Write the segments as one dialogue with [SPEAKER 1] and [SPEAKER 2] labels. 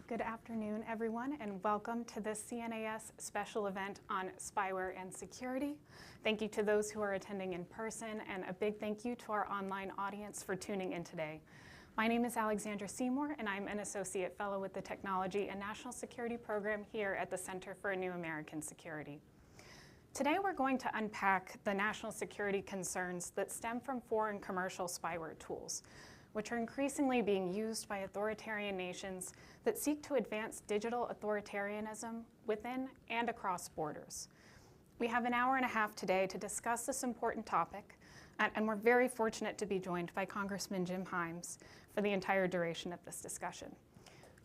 [SPEAKER 1] Good afternoon, everyone, and welcome to the CNAS special event on spyware and security. Thank you to those who are attending in person, and a big thank you to our online audience for tuning in today. My name is Alexandra Seymour, and I'm an Associate Fellow with the Technology and National Security Program here at the Center for a New American Security. Today, we're going to unpack the national security concerns that stem from foreign commercial spyware tools, which are increasingly being used by authoritarian nations that seek to advance digital authoritarianism within and across borders. We have an hour and a half today to discuss this important topic, and we're very fortunate to be joined by Congressman Jim Himes for the entire duration of this discussion.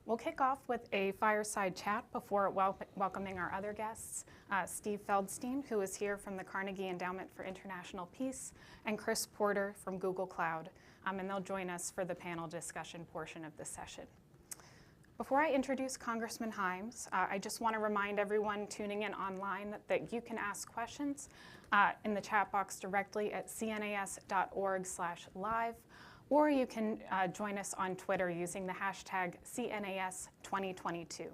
[SPEAKER 1] We'll kick off with a fireside chat before welcoming our other guests, Steve Feldstein, who is here from the Carnegie Endowment for International Peace, and Chris Porter from Google Cloud, and they'll join us for the panel discussion portion of this session. Before I introduce Congressman Himes, I just want to remind everyone tuning in online that you can ask questions in the chat box directly at cnas.org/live, or you can join us on Twitter using the hashtag CNAS2022.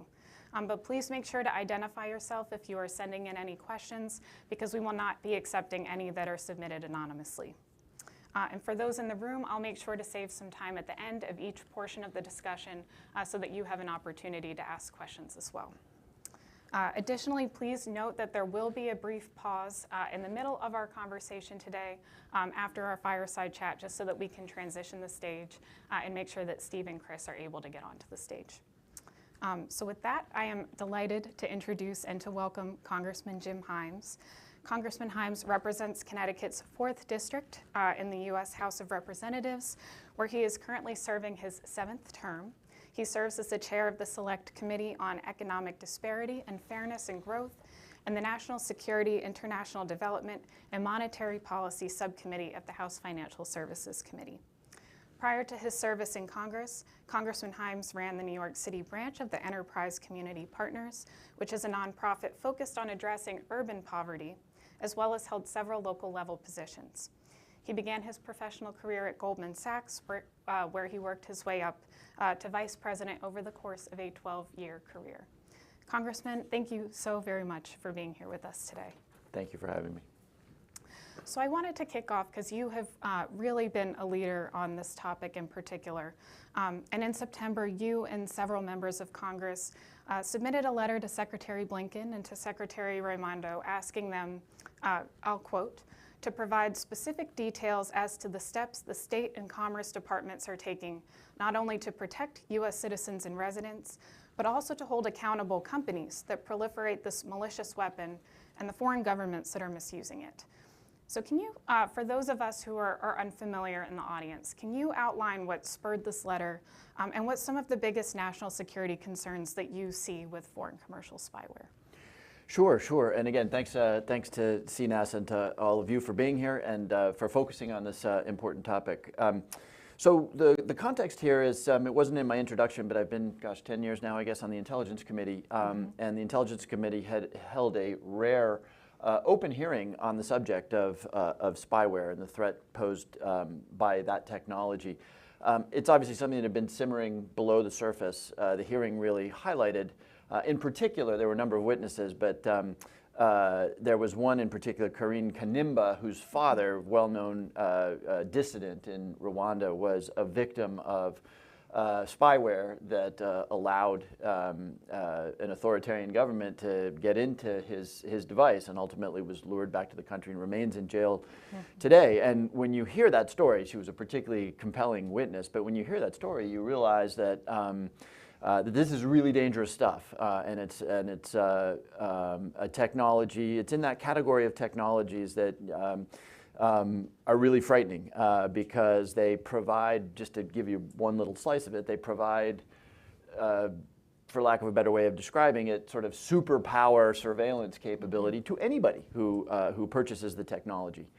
[SPEAKER 1] But please make sure to identify yourself if you are sending in any questions, because we will not be accepting any that are submitted anonymously. And for those in the room, I'll make sure to save some time at the end of each portion of the discussion so that you have an opportunity to ask questions as well. Additionally, please note that there will be a brief pause in the middle of our conversation today after our fireside chat, just so that we can transition the stage and make sure that Steve and Chris are able to get onto the stage. So with that, I am delighted to introduce and to welcome Congressman Jim Himes. Congressman Himes represents Connecticut's 4th District in the U.S. House of Representatives, where he is currently serving his 7th term. He serves as the chair of the Select Committee on Economic Disparity and Fairness and Growth, and the National Security, International Development, and Monetary Policy Subcommittee of the House Financial Services Committee. Prior to his service in Congress, Congressman Himes ran the New York City branch of the Enterprise Community Partners, which is a nonprofit focused on addressing urban poverty, as well as held several local level positions. He began his professional career at Goldman Sachs, where he worked his way up to vice president over the course of a 12-year career. Congressman, thank you so very much for being here with us today.
[SPEAKER 2] Thank you for having me.
[SPEAKER 1] So I wanted to kick off because you have really been a leader on this topic in particular. And in September, you and several members of Congress submitted a letter to Secretary Blinken and to Secretary Raimondo asking them, I'll quote, to provide specific details as to the steps the State and Commerce Departments are taking, not only to protect U.S. citizens and residents, but also to hold accountable companies that proliferate this malicious weapon and the foreign governments that are misusing it. So can you, for those of us who are unfamiliar in the audience, can you outline what spurred this letter and what some of the biggest national security concerns that you see with foreign commercial spyware?
[SPEAKER 2] Sure. And again, thanks to CNAS and to all of you for being here and for focusing on this important topic. So the context here is, it wasn't in my introduction, but I've been, 10 years now, I guess, on the Intelligence Committee. And the Intelligence Committee had held a rare open hearing on the subject of spyware and the threat posed by that technology. It's obviously something that had been simmering below the surface. The hearing really highlighted, in particular, there were a number of witnesses, but there was one in particular, Karine Kanimba, whose father, well-known dissident in Rwanda, was a victim of spyware that allowed an authoritarian government to get into his device and ultimately was lured back to the country and remains in jail today. And when you hear that story, she was a particularly compelling witness, but when you hear that story, you realize that that this is really dangerous stuff, and it's a technology. It's in that category of technologies that are really frightening because they provide, just to give you one little slice of it, they provide, for lack of a better way of describing it, sort of superpower surveillance capability to anybody who purchases the technology.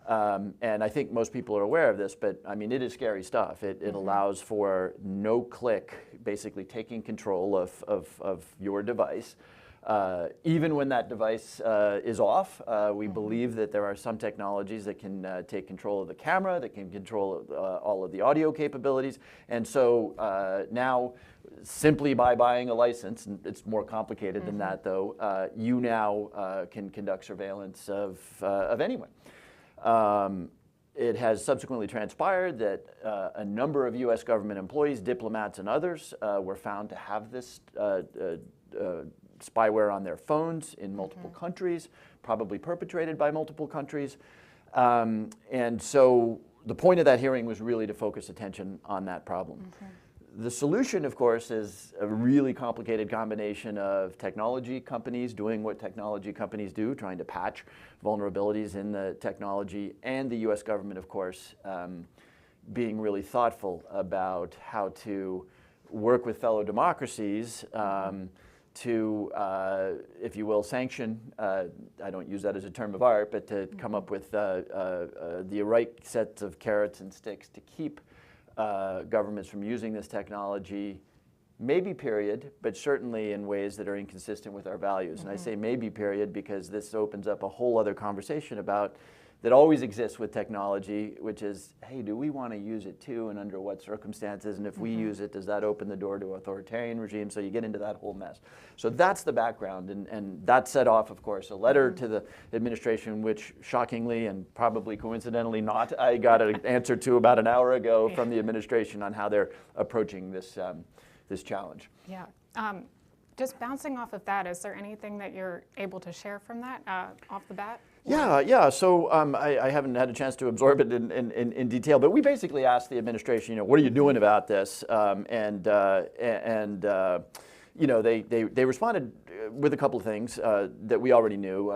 [SPEAKER 2] And I think most people are aware of this, but I mean, it is scary stuff. It allows for no-click, basically taking control of your device, Even when that device is off, we believe that there are some technologies that can take control of the camera, that can control all of the audio capabilities. And so now, simply by buying a license, and it's more complicated than that though, you now can conduct surveillance of anyone. It has subsequently transpired that a number of U.S. government employees, diplomats and others, were found to have this spyware on their phones in multiple countries, probably perpetrated by multiple countries. And so the point of that hearing was really to focus attention on that problem. The solution, of course, is a really complicated combination of technology companies doing what technology companies do, trying to patch vulnerabilities in the technology, and the U.S. government, of course, being really thoughtful about how to work with fellow democracies to, if you will, sanction, I don't use that as a term of art, but to come up with the right sets of carrots and sticks to keep governments from using this technology, maybe period, but certainly in ways that are inconsistent with our values. And I say maybe period because this opens up a whole other conversation about that always exists with technology, which is, hey, do we want to use it too, and under what circumstances? And if we use it, does that open the door to authoritarian regimes? So you get into that whole mess. So that's the background, and that set off, of course, a letter to the administration, which shockingly and probably coincidentally not, I got an answer to about an hour ago from the administration on how they're approaching this, this challenge.
[SPEAKER 1] Yeah. Just bouncing off of that, is there anything that you're able to share from that off the bat?
[SPEAKER 2] Yeah. So I haven't had a chance to absorb it in detail, but we basically asked the administration, what are you doing about this? You know, they responded with a couple of things that we already knew.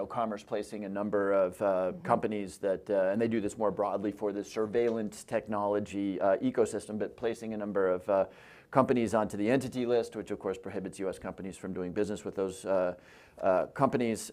[SPEAKER 2] Commerce placing a number of companies that, and they do this more broadly for the surveillance technology ecosystem, but placing a number of companies onto the entity list, which of course prohibits U.S. companies from doing business with those companies.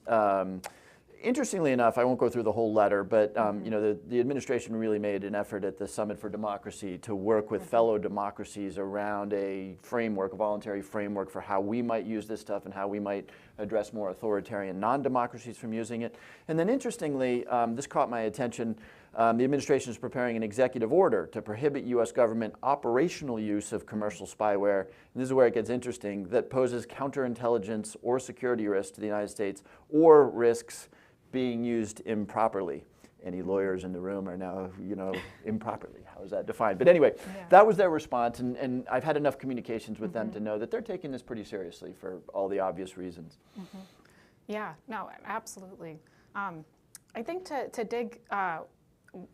[SPEAKER 2] Interestingly enough, I won't go through the whole letter, but the administration really made an effort at the Summit for Democracy to work with fellow democracies around a framework, a voluntary framework for how we might use this stuff and how we might address more authoritarian non-democracies from using it. And then interestingly, this caught my attention, the administration is preparing an executive order to prohibit U.S. government operational use of commercial spyware, and this is where it gets interesting, that poses counterintelligence or security risks to the United States or risks being used improperly. Any lawyers in the room are now, improperly. How is that defined? But anyway, that was their response, and I've had enough communications with them to know that they're taking this pretty seriously for all the obvious reasons.
[SPEAKER 1] Yeah, no, absolutely. I think to dig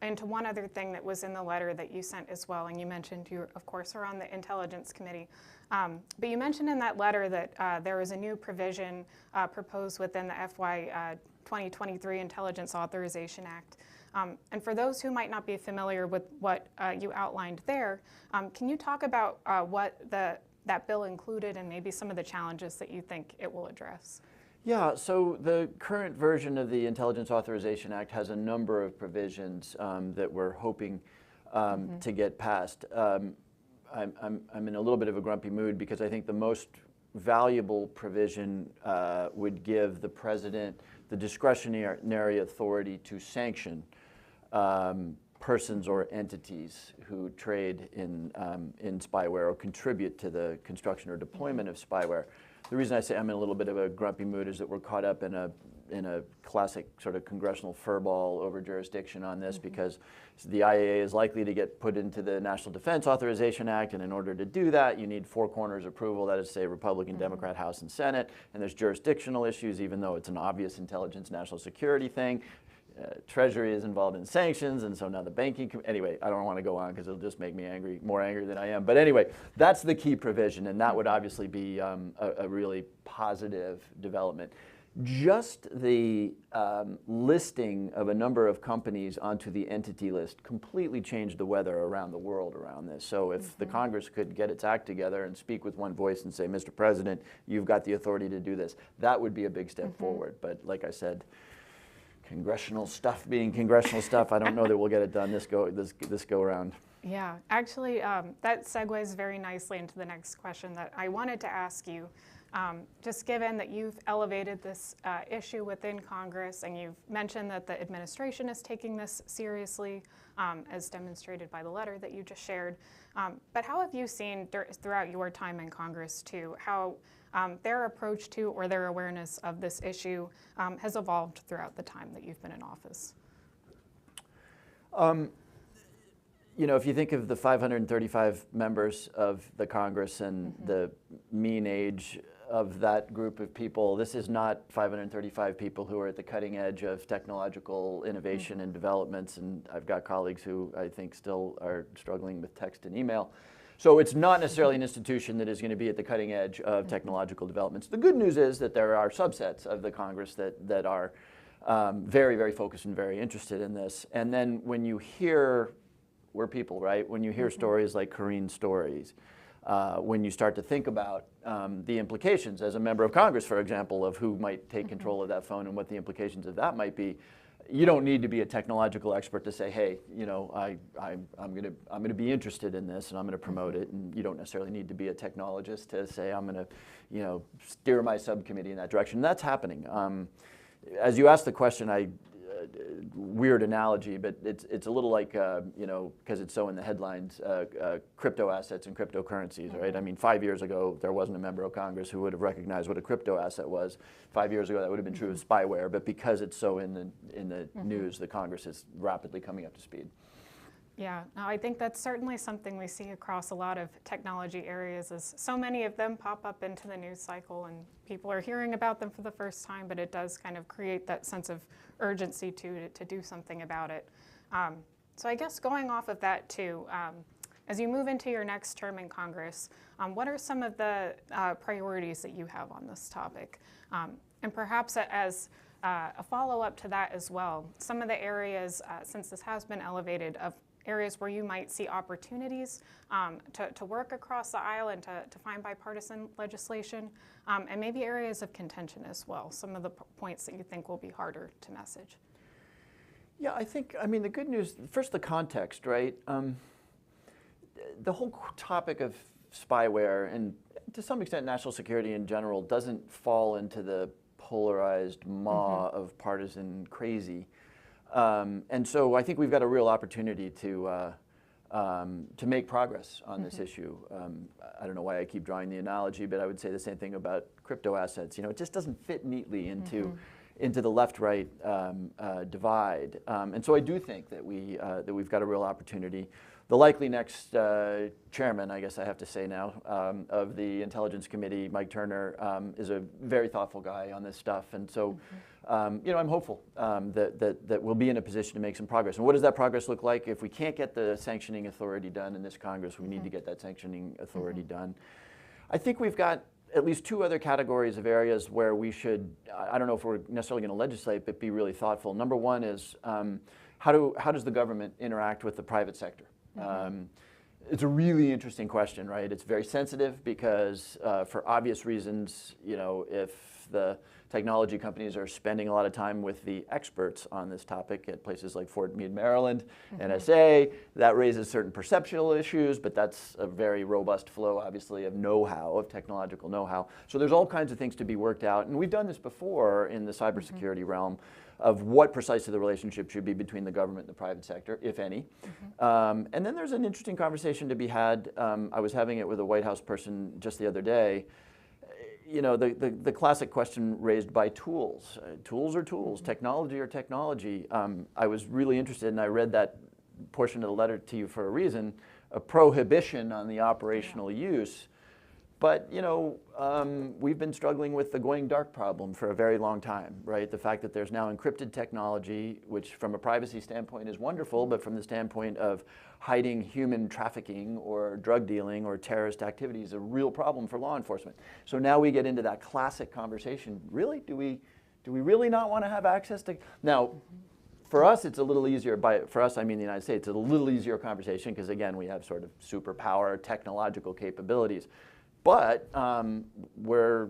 [SPEAKER 1] into one other thing that was in the letter that you sent as well, and you mentioned you, of course, are on the Intelligence Committee, but you mentioned in that letter that there was a new provision proposed within the FY 2023 Intelligence Authorization Act. And for those who might not be familiar with what you outlined there, can you talk about what that bill included and maybe some of the challenges that you think it will address?
[SPEAKER 2] Yeah, so the current version of the Intelligence Authorization Act has a number of provisions that we're hoping to get passed. I'm in a little bit of a grumpy mood because I think the most valuable provision would give the president the discretionary authority to sanction persons or entities who trade in spyware or contribute to the construction or deployment of spyware. The reason I say I'm in a little bit of a grumpy mood is that we're caught up in a classic sort of congressional furball over jurisdiction on this because the IAA is likely to get put into the National Defense Authorization Act, and in order to do that, you need four corners approval, that is, say, Republican, Democrat, House, and Senate, and there's jurisdictional issues, even though it's an obvious intelligence, national security thing. Treasury is involved in sanctions, and so now the banking, anyway, I don't want to go on because it'll just make me angry, more angry than I am. But anyway, that's the key provision, and that would obviously be a really positive development. Just the listing of a number of companies onto the entity list completely changed the weather around the world around this. So if the Congress could get its act together and speak with one voice and say, Mr. President, you've got the authority to do this, that would be a big step forward. But like I said, congressional stuff being congressional stuff, I don't know that we'll get it done this go around. Yeah,
[SPEAKER 1] actually, that segues very nicely into the next question that I wanted to ask you. Just given that you've elevated this issue within Congress and you've mentioned that the administration is taking this seriously, as demonstrated by the letter that you just shared, but how have you seen throughout your time in Congress too, how their approach to or their awareness of this issue has evolved throughout the time that you've been in office?
[SPEAKER 2] You know, if you think of the 535 members of the Congress and the mean age of that group of people, this is not 535 people who are at the cutting edge of technological innovation and developments, and I've got colleagues who I think still are struggling with text and email. So it's not necessarily an institution that is going to be at the cutting edge of technological developments. The good news is that there are subsets of the Congress that are very, very focused and very interested in this. And then when you hear, we're people, right? When you hear stories like Kareen's stories, when you start to think about the implications as a member of Congress, for example, of who might take control of that phone and what the implications of that might be, you don't need to be a technological expert to say, hey, you know, I'm gonna be interested in this and I'm gonna promote it. And you don't necessarily need to be a technologist to say I'm gonna, you know, steer my subcommittee in that direction. And that's happening. As you asked the question, weird analogy, but it's a little like, you know, because it's so in the headlines, crypto assets and cryptocurrencies, right? I mean, 5 years ago, there wasn't a member of Congress who would have recognized what a crypto asset was. 5 years ago, that would have been true of spyware, but because it's so in the news, the Congress is rapidly coming up to speed.
[SPEAKER 1] Yeah, no, I think that's certainly something we see across a lot of technology areas, is so many of them pop up into the news cycle and people are hearing about them for the first time, but it does kind of create that sense of urgency to do something about it. So I guess going off of that too, as you move into your next term in Congress, what are some of the priorities that you have on this topic? And perhaps as a follow-up to that as well, some of the areas, since this has been elevated, of areas where you might see opportunities to work across the aisle and to find bipartisan legislation, and maybe areas of contention as well, some of the points that you think will be harder to message.
[SPEAKER 2] Yeah, I mean, the good news, first the context, right? The whole topic of spyware and to some extent national security in general doesn't fall into the polarized maw of partisan crazy. And so I think we've got a real opportunity to make progress on this issue. I don't know why I keep drawing the analogy, but I would say the same thing about crypto assets. You know, it just doesn't fit neatly into the left-right divide. And so I do think that we've got a real opportunity. The likely next chairman, I guess I have to say now, of the Intelligence Committee, Mike Turner, is a very thoughtful guy on this stuff. And so, you know, I'm hopeful that we'll be in a position to make some progress. And what does that progress look like? If we can't get the sanctioning authority done in this Congress, we need to get that sanctioning authority done. I think we've got at least two other categories of areas where we should, I don't know if we're necessarily going to legislate, but be really thoughtful. Number one is how does the government interact with the private sector? It's a really interesting question, right? It's very sensitive because for obvious reasons, you know, if the technology companies are spending a lot of time with the experts on this topic at places like Fort Meade, Maryland, NSA, that raises certain perceptual issues, but that's a very robust flow, obviously, of know-how, of technological know-how. So there's all kinds of things to be worked out, and we've done this before in the cybersecurity realm, of what precisely the relationship should be between the government and the private sector, if any. And then there's an interesting conversation to be had. I was having it with a White House person just the other day. You know, the classic question raised by tools. Tools are tools, technology or technology. I was really interested, and I read that portion of the letter to you for a reason, a prohibition on the operational use. But, you know, we've been struggling with the going dark problem for a very long time, right? The fact that there's now encrypted technology, which from a privacy standpoint is wonderful, but from the standpoint of hiding human trafficking or drug dealing or terrorist activity is a real problem for law enforcement. So now we get into that classic conversation. Really? Do we really not want to have access to? Now, for us, it's a little easier. For us, I mean the United States. It's a little easier conversation because, again, we have sort of superpower technological capabilities. But we're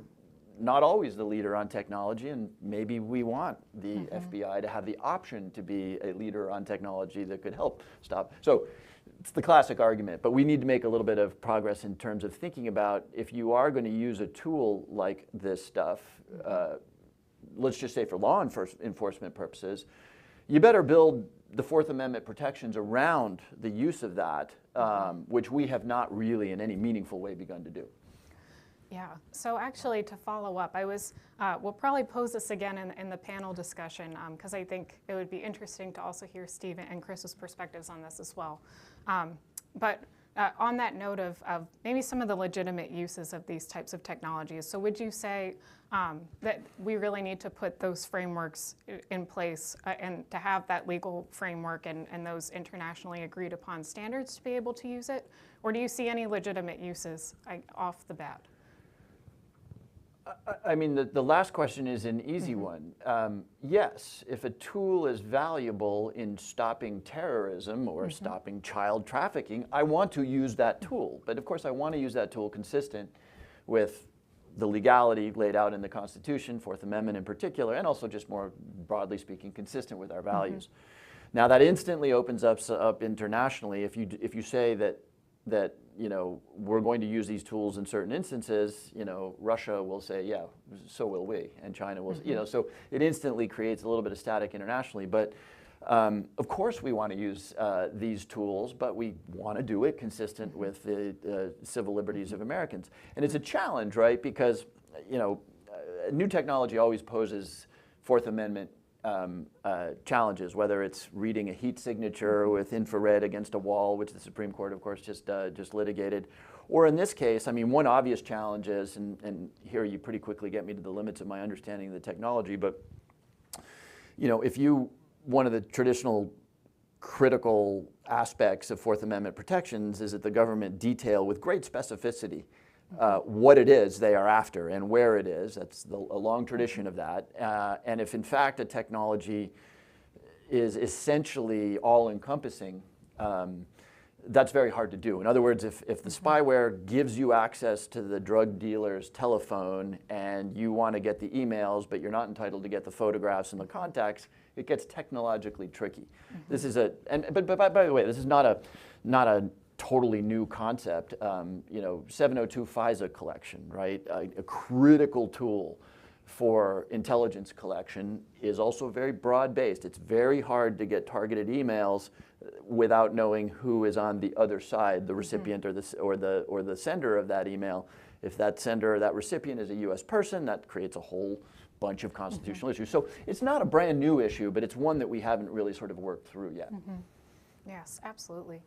[SPEAKER 2] not always the leader on technology, and maybe we want the FBI to have the option to be a leader on technology that could help stop. So it's the classic argument, but we need to make a little bit of progress in terms of thinking about if you are going to use a tool like this stuff, let's just say for law enforcement purposes, you better build the Fourth Amendment protections around the use of that, which we have not really in any meaningful way begun to do.
[SPEAKER 1] Yeah, so actually to follow up, we'll probably pose this again in the panel discussion because I think it would be interesting to also hear Steve and Chris's perspectives on this as well. But on that note of maybe some of the legitimate uses of these types of technologies, so would you say that we really need to put those frameworks in place and to have that legal framework and those internationally agreed upon standards to be able to use it? Or do you see any legitimate uses off the bat?
[SPEAKER 2] I mean, the last question is an easy one. Yes, if a tool is valuable in stopping terrorism or stopping child trafficking, I want to use that tool. But of course, I want to use that tool consistent with the legality laid out in the Constitution, Fourth Amendment in particular, and also just more broadly speaking, consistent with our values. Now, that instantly opens up internationally. If you say that we're going to use these tools in certain instances, Russia will say, yeah, so will we, and China will, so it instantly creates a little bit of static internationally. But of course we want to use these tools, but we want to do it consistent with the civil liberties of Americans. And it's a challenge, right? Because, new technology always poses Fourth Amendment challenges, whether it's reading a heat signature with infrared against a wall, which the Supreme Court, of course, just litigated, or in this case, I mean, one obvious challenge is, and here you pretty quickly get me to the limits of my understanding of the technology, but one of the traditional critical aspects of Fourth Amendment protections is that the government detail with great specificity what it is they are after and where it is. That's a long tradition of that. And if in fact a technology is essentially all-encompassing, that's very hard to do. In other words, if the spyware gives you access to the drug dealer's telephone and you want to get the emails, but you're not entitled to get the photographs and the contacts, it gets technologically tricky. This is but by the way, this is not a totally new concept. 702 FISA collection, right? A critical tool for intelligence collection is also very broad-based. It's very hard to get targeted emails without knowing who is on the other side, the recipient or the sender of that email. If that sender or that recipient is a U.S. person, that creates a whole bunch of constitutional issues. So it's not a brand new issue, but it's one that we haven't really sort of worked through yet.
[SPEAKER 1] Yes, absolutely.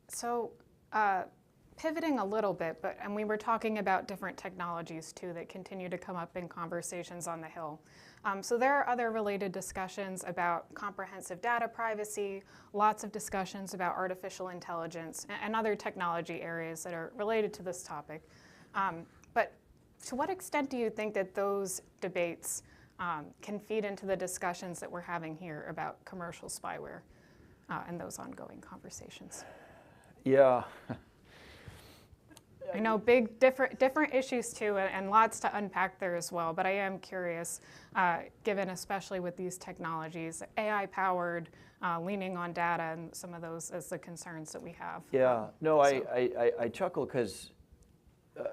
[SPEAKER 1] So pivoting a little bit, and we were talking about different technologies too that continue to come up in conversations on the Hill. So there are other related discussions about comprehensive data privacy, lots of discussions about artificial intelligence and other technology areas that are related to this topic. But to what extent do you think that those debates can feed into the discussions that we're having here about commercial spyware and those ongoing conversations?
[SPEAKER 2] Yeah.
[SPEAKER 1] I know big, different issues too, and lots to unpack there as well. But I am curious, given especially with these technologies, AI-powered, leaning on data, and some of those as the concerns that we have.
[SPEAKER 2] Yeah. No, I chuckle because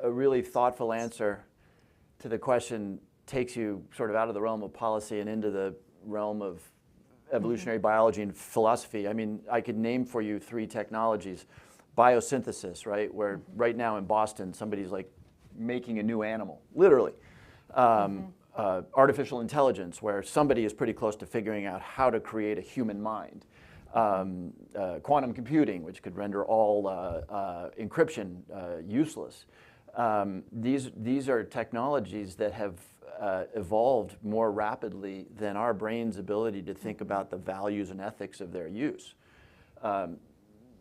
[SPEAKER 2] a really thoughtful answer to the question takes you sort of out of the realm of policy and into the realm of evolutionary biology and philosophy. I mean, I could name for you 3 technologies. Biosynthesis, right? Where right now in Boston, somebody's like making a new animal, literally. Artificial intelligence, where somebody is pretty close to figuring out how to create a human mind. Quantum computing, which could render all encryption useless. These are technologies that have evolved more rapidly than our brain's ability to think about the values and ethics of their use.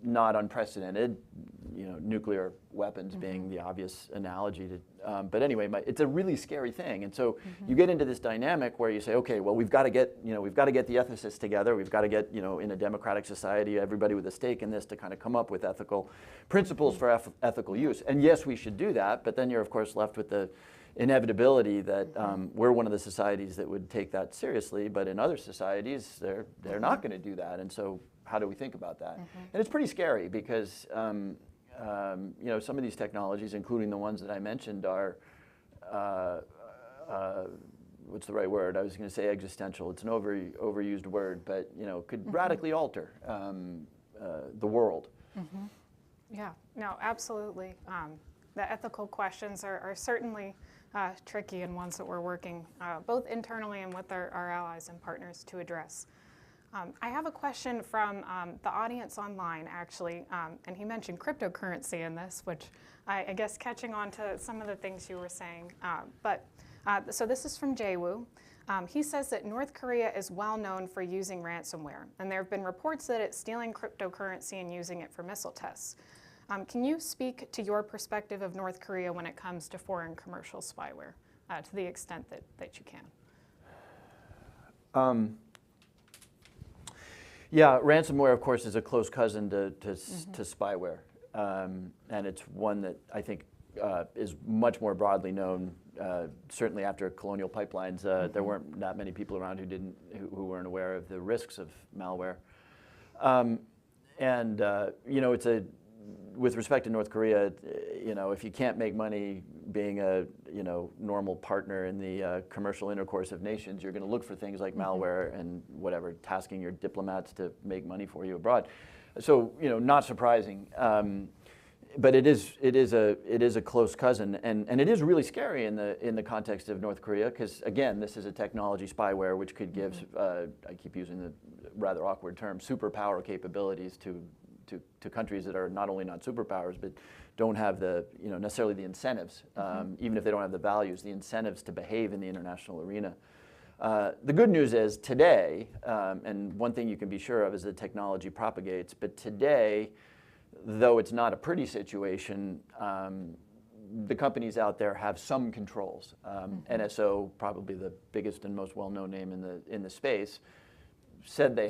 [SPEAKER 2] Not unprecedented, nuclear weapons being the obvious analogy to, but anyway, it's a really scary thing. And so you get into this dynamic where you say, okay, well, we've got to get the ethicists together. We've got to get, in a democratic society, everybody with a stake in this to kind of come up with ethical principles for ethical use. And yes, we should do that, but then you're of course left with the inevitability that we're one of the societies that would take that seriously, but in other societies, they're not going to do that. And so how do we think about that? And it's pretty scary because some of these technologies, including the ones that I mentioned, are what's the right word? I was going to say existential. It's an overused word, but could radically alter the world.
[SPEAKER 1] Yeah, no, absolutely. The ethical questions are certainly tricky and ones that we're working both internally and with our allies and partners to address. I have a question from the audience online, actually, and he mentioned cryptocurrency in this, which I guess catching on to some of the things you were saying. So this is from Jaewoo. He says that North Korea is well known for using ransomware, and there have been reports that it's stealing cryptocurrency and using it for missile tests. Can you speak to your perspective of North Korea when it comes to foreign commercial spyware, to the extent that you can?
[SPEAKER 2] Yeah, ransomware, of course, is a close cousin to spyware, and it's one that I think is much more broadly known. Certainly after colonial pipelines, there weren't that many people around who weren't aware of the risks of malware. It's with respect to North Korea, if you can't make money being a normal partner in the commercial intercourse of nations, you're going to look for things like malware and whatever, tasking your diplomats to make money for you abroad. So not surprising. But it is a close cousin, and it is really scary in the context of North Korea, because again, this is a technology spyware which could give I keep using the rather awkward term, superpower capabilities to countries that are not only not superpowers but don't have the necessarily the incentives, even if they don't have the values, the incentives to behave in the international arena. The good news is today, and one thing you can be sure of is that technology propagates, but today, though it's not a pretty situation, the companies out there have some controls. NSO, probably the biggest and most well-known name in the space, said they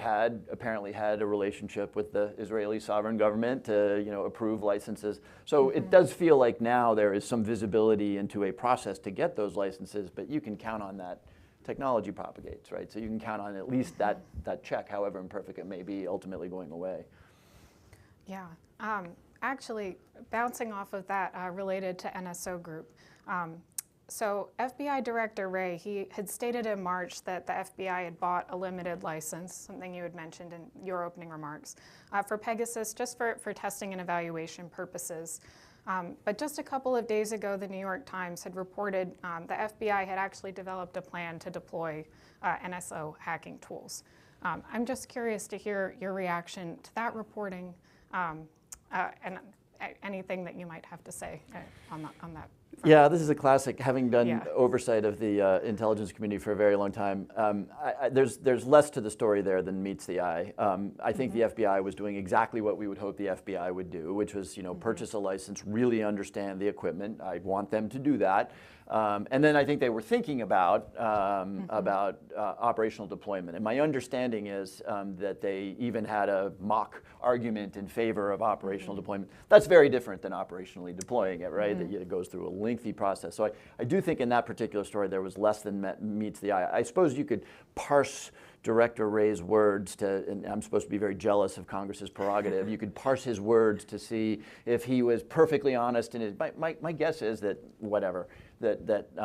[SPEAKER 2] apparently had a relationship with the Israeli sovereign government to approve licenses. So it does feel like now there is some visibility into a process to get those licenses, but you can count on that. Technology propagates, right? So you can count on at least that check, however imperfect it may be, ultimately going away.
[SPEAKER 1] Yeah. Actually, bouncing off of that, related to NSO Group. So FBI Director Wray, he had stated in March that the FBI had bought a limited license, something you had mentioned in your opening remarks, for Pegasus, just for testing and evaluation purposes. But just a couple of days ago, the New York Times had reported the FBI had actually developed a plan to deploy NSO hacking tools. I'm just curious to hear your reaction to that reporting, and anything that you might have to say on that front.
[SPEAKER 2] Yeah, this is a classic. Having done oversight of the intelligence community for a very long time, there's less to the story there than meets the eye. I think the FBI was doing exactly what we would hope the FBI would do, which was purchase a license, really understand the equipment. I want them to do that. And then I think they were thinking about operational deployment. And my understanding is that they even had a mock argument in favor of operational deployment. That's very different than operationally deploying it, right? That it goes through a lengthy process. So I do think in that particular story there was less than meets the eye. I suppose you could parse Director Wray's words and I'm supposed to be very jealous of Congress's prerogative. You could parse his words to see if he was perfectly honest in his. My guess is that that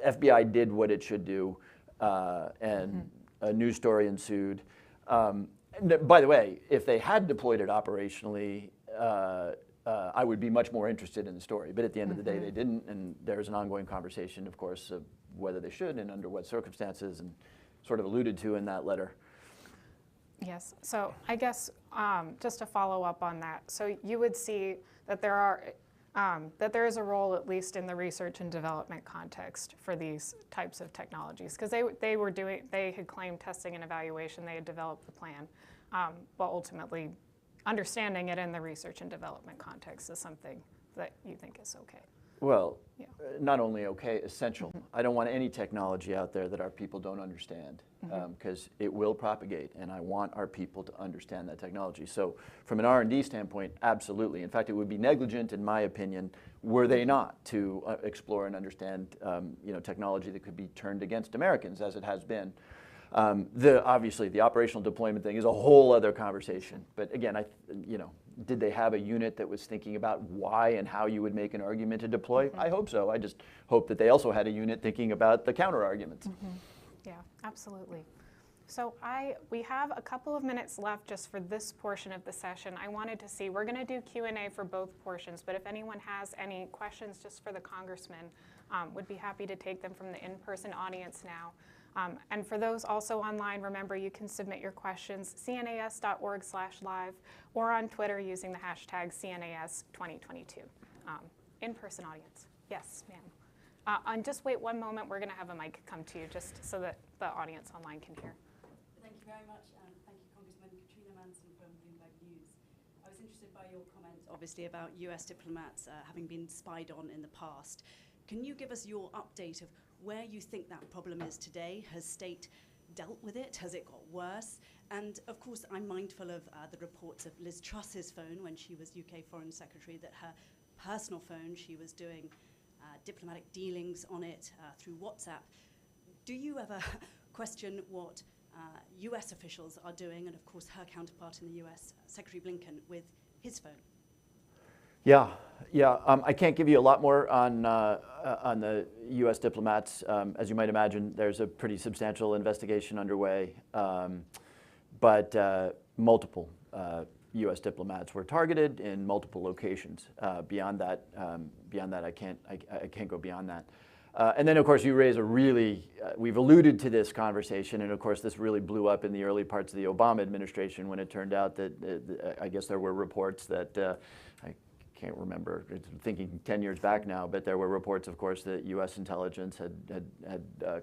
[SPEAKER 2] FBI did what it should do, and a news story ensued. By the way, if they had deployed it operationally, I would be much more interested in the story. But at the end of the day, they didn't, and there's an ongoing conversation, of course, of whether they should and under what circumstances, and sort of alluded to in that letter.
[SPEAKER 1] Yes. So I guess just to follow up on that, so you would see that there is a role, at least in the research and development context, for these types of technologies, because they had claimed testing and evaluation, they had developed the plan, but ultimately understanding it in the research and development context is something that you think is okay.
[SPEAKER 2] Well, not only okay, essential. I don't want any technology out there that our people don't understand, because it will propagate, and I want our people to understand that technology. So from an R&D standpoint, absolutely. In fact, it would be negligent, in my opinion, were they not to explore and understand technology that could be turned against Americans, as it has been. Obviously, the operational deployment thing is a whole other conversation. But again, did they have a unit that was thinking about why and how you would make an argument to deploy? I hope so. I just hope that they also had a unit thinking about the counter arguments.
[SPEAKER 1] Yeah, absolutely. So we have a couple of minutes left just for this portion of the session. I wanted to see, we're going to do Q&A for both portions, but if anyone has any questions just for the congressman, would be happy to take them from the in-person audience now. And for those also online, remember you can submit your questions cnas.org/live or on Twitter using the hashtag CNAS2022. In-person audience. Yes, ma'am. And just wait one moment, we're going to have a mic come to you just so that the audience online can hear.
[SPEAKER 3] Thank you very much, and thank you, Congressman Katrina Manson from Bloomberg News. I was interested by your comment, obviously, about US diplomats having been spied on in the past. Can you give us your update of where you think that problem is today? Has state dealt with it? Has it got worse? And of course, I'm mindful of the reports of Liz Truss's phone when she was UK Foreign Secretary, that her personal phone, she was doing diplomatic dealings on it through WhatsApp. Do you ever question what US officials are doing, and of course her counterpart in the US, Secretary Blinken, with his phone?
[SPEAKER 2] Yeah. I can't give you a lot more on the U.S. diplomats. As you might imagine, there's a pretty substantial investigation underway, but multiple U.S. diplomats were targeted in multiple locations. Beyond that, I can't go beyond that. And then, of course, you raise a really, we've alluded to this conversation, and of course, this really blew up in the early parts of the Obama administration when it turned out that I guess there were reports that, I can't remember, thinking 10 years back now, but there were reports, of course, that U.S. intelligence had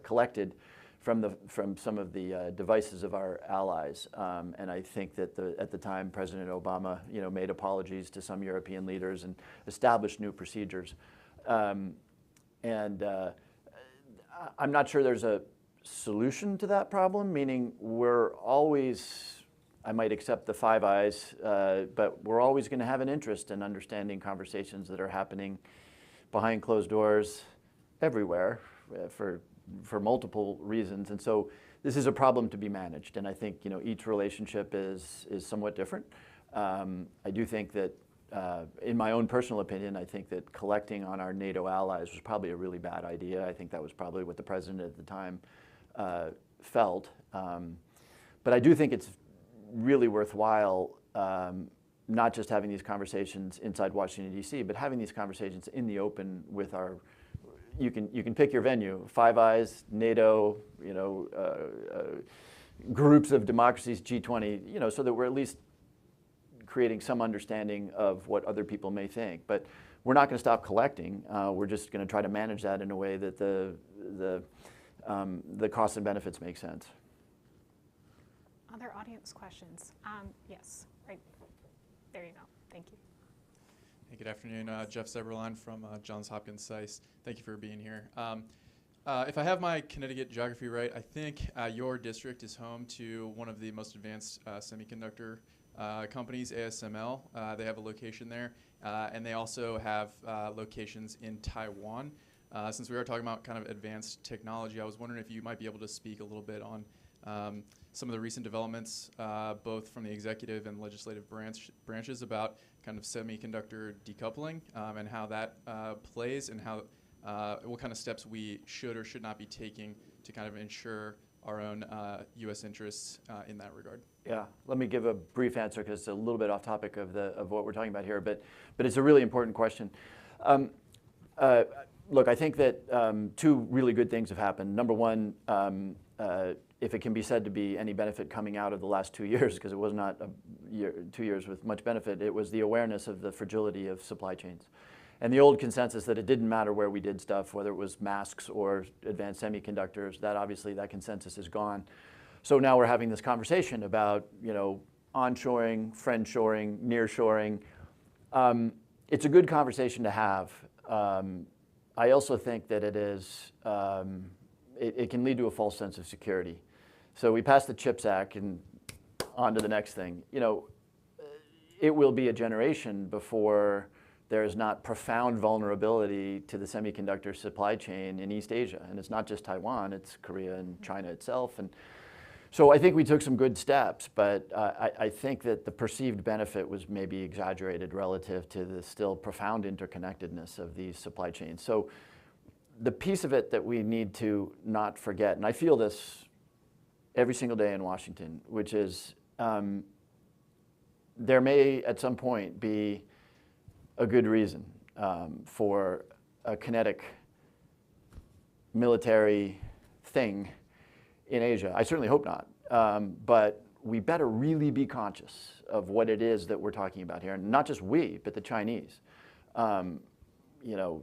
[SPEAKER 2] collected from some of the devices of our allies. And I think that at the time, President Obama, made apologies to some European leaders and established new procedures. And I'm not sure there's a solution to that problem, meaning we're always, I might accept the Five Eyes, but we're always going to have an interest in understanding conversations that are happening behind closed doors everywhere for multiple reasons. And so this is a problem to be managed. And I think each relationship is somewhat different. I do think that in my own personal opinion, I think that collecting on our NATO allies was probably a really bad idea. I think that was probably what the president at the time felt. But I do think it's really worthwhile not just having these conversations inside Washington, D.C., but having these conversations in the open with our, you can pick your venue, Five Eyes, NATO, groups of democracies, G20, so that we're at least creating some understanding of what other people may think. But we're not going to stop collecting. We're just going to try to manage that in a way that the costs and benefits make sense.
[SPEAKER 1] Other audience questions? Yes, right there you go. Thank you.
[SPEAKER 4] Hey, good afternoon. Jeff Seberline from Johns Hopkins SAIS. Thank you for being here. If I have my Connecticut geography right, I think your district is home to one of the most advanced semiconductor companies, ASML. They have a location there, and they also have locations in Taiwan. Since we are talking about kind of advanced technology, I was wondering if you might be able to speak a little bit on some of the recent developments, both from the executive and legislative branches about kind of semiconductor decoupling and how that plays, and how what kind of steps we should or should not be taking to kind of ensure our own U.S. interests in that regard.
[SPEAKER 2] Yeah, let me give a brief answer because it's a little bit off topic of what we're talking about here, but it's a really important question. Look, I think that two really good things have happened. Number one, if it can be said to be any benefit coming out of the last 2 years, because it was not 2 years with much benefit, it was the awareness of the fragility of supply chains. And the old consensus that it didn't matter where we did stuff, whether it was masks or advanced semiconductors, that consensus is gone. So now we're having this conversation about, onshoring, friendshoring, nearshoring. It's a good conversation to have. I also think that it is, it can lead to a false sense of security. So we passed the CHIPS Act and on to the next thing. It will be a generation before there is not profound vulnerability to the semiconductor supply chain in East Asia. And it's not just Taiwan, it's Korea and China itself. So I think we took some good steps, but I think that the perceived benefit was maybe exaggerated relative to the still profound interconnectedness of these supply chains. So the piece of it that we need to not forget, and I feel this every single day in Washington, which is there may at some point be a good reason for a kinetic military thing in Asia. I certainly hope not, but we better really be conscious of what it is that we're talking about here, and not just we, but the Chinese. You know,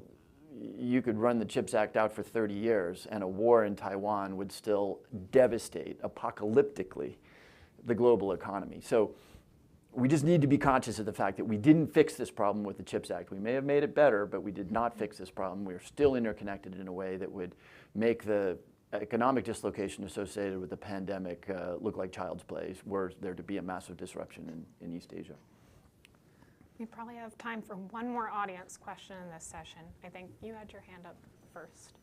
[SPEAKER 2] you could run the CHIPS Act out for 30 years, and a war in Taiwan would still devastate apocalyptically the global economy. So we just need to be conscious of the fact that we didn't fix this problem with the CHIPS Act. We may have made it better, but we did not fix this problem. We're still interconnected in a way that would make the economic dislocation associated with the pandemic look like child's play were there to be a massive disruption in East Asia.
[SPEAKER 1] We probably have time for one more audience question in this session. I think you had your hand up first,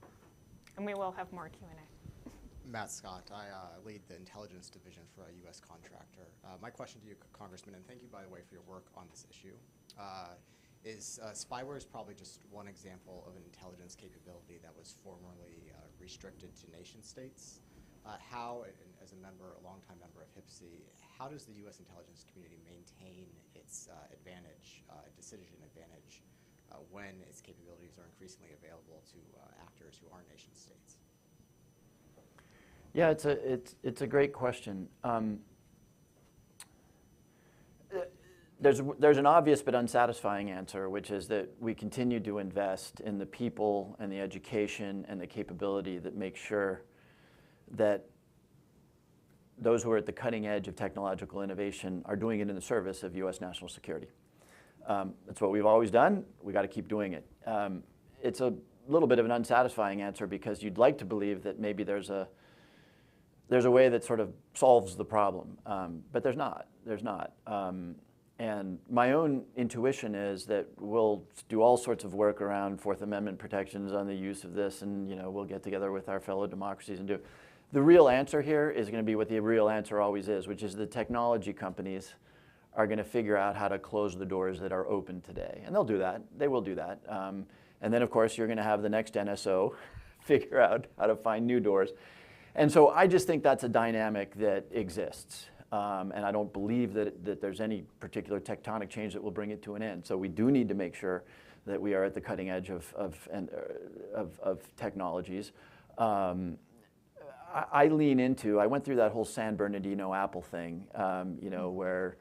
[SPEAKER 1] and we will have more Q&A.
[SPEAKER 5] Matt Scott. I lead the intelligence division for a U.S. contractor. My question to you, Congressman, and thank you, by the way, for your work on this issue, is spyware is probably just one example of an intelligence capability that was formerly restricted to nation states. How, and as a longtime member of HIPC, how does the U.S. intelligence community maintain its decision advantage, when its capabilities are increasingly available to actors who aren't nation states?
[SPEAKER 2] Yeah, it's a great question. There's an obvious but unsatisfying answer, which is that we continue to invest in the people and the education and the capability that makes sure that those who are at the cutting edge of technological innovation are doing it in the service of U.S. national security. That's what we've always done. We got to keep doing it. It's a little bit of an unsatisfying answer because you'd like to believe that maybe there's a way that sort of solves the problem, but there's not. And my own intuition is that we'll do all sorts of work around Fourth Amendment protections on the use of this, and we'll get together with our fellow democracies and do. The real answer here is going to be what the real answer always is, which is the technology companies are going to figure out how to close the doors that are open today, and they'll do that. They will do that. And then, of course, you're going to have the next NSO figure out how to find new doors. And so I just think that's a dynamic that exists. And I don't believe that there's any particular tectonic change that will bring it to an end. So we do need to make sure that we are at the cutting edge of technologies. I went through that whole San Bernardino Apple thing, where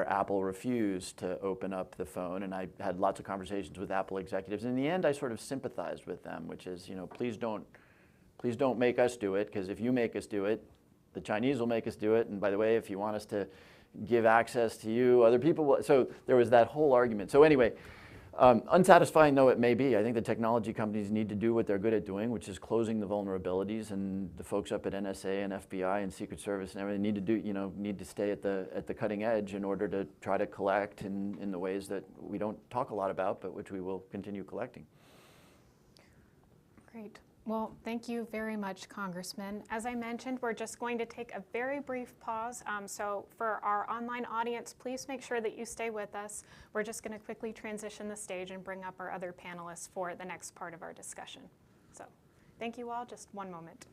[SPEAKER 2] Apple refused to open up the phone, and I had lots of conversations with Apple executives. In the end, I sort of sympathized with them, which is, please don't make us do it, because if you make us do it, the Chinese will make us do it. And by the way, if you want us to give access to you, other people will. So there was that whole argument. So anyway, unsatisfying though it may be, I think the technology companies need to do what they're good at doing, which is closing the vulnerabilities. And the folks up at NSA and FBI and Secret Service and everything need to stay at the cutting edge in order to try to collect in the ways that we don't talk a lot about, but which we will continue collecting.
[SPEAKER 1] Great. Well, thank you very much, Congressman. As I mentioned, we're just going to take a very brief pause. So for our online audience, please make sure that you stay with us. We're just going to quickly transition the stage and bring up our other panelists for the next part of our discussion. So thank you all. Just one moment.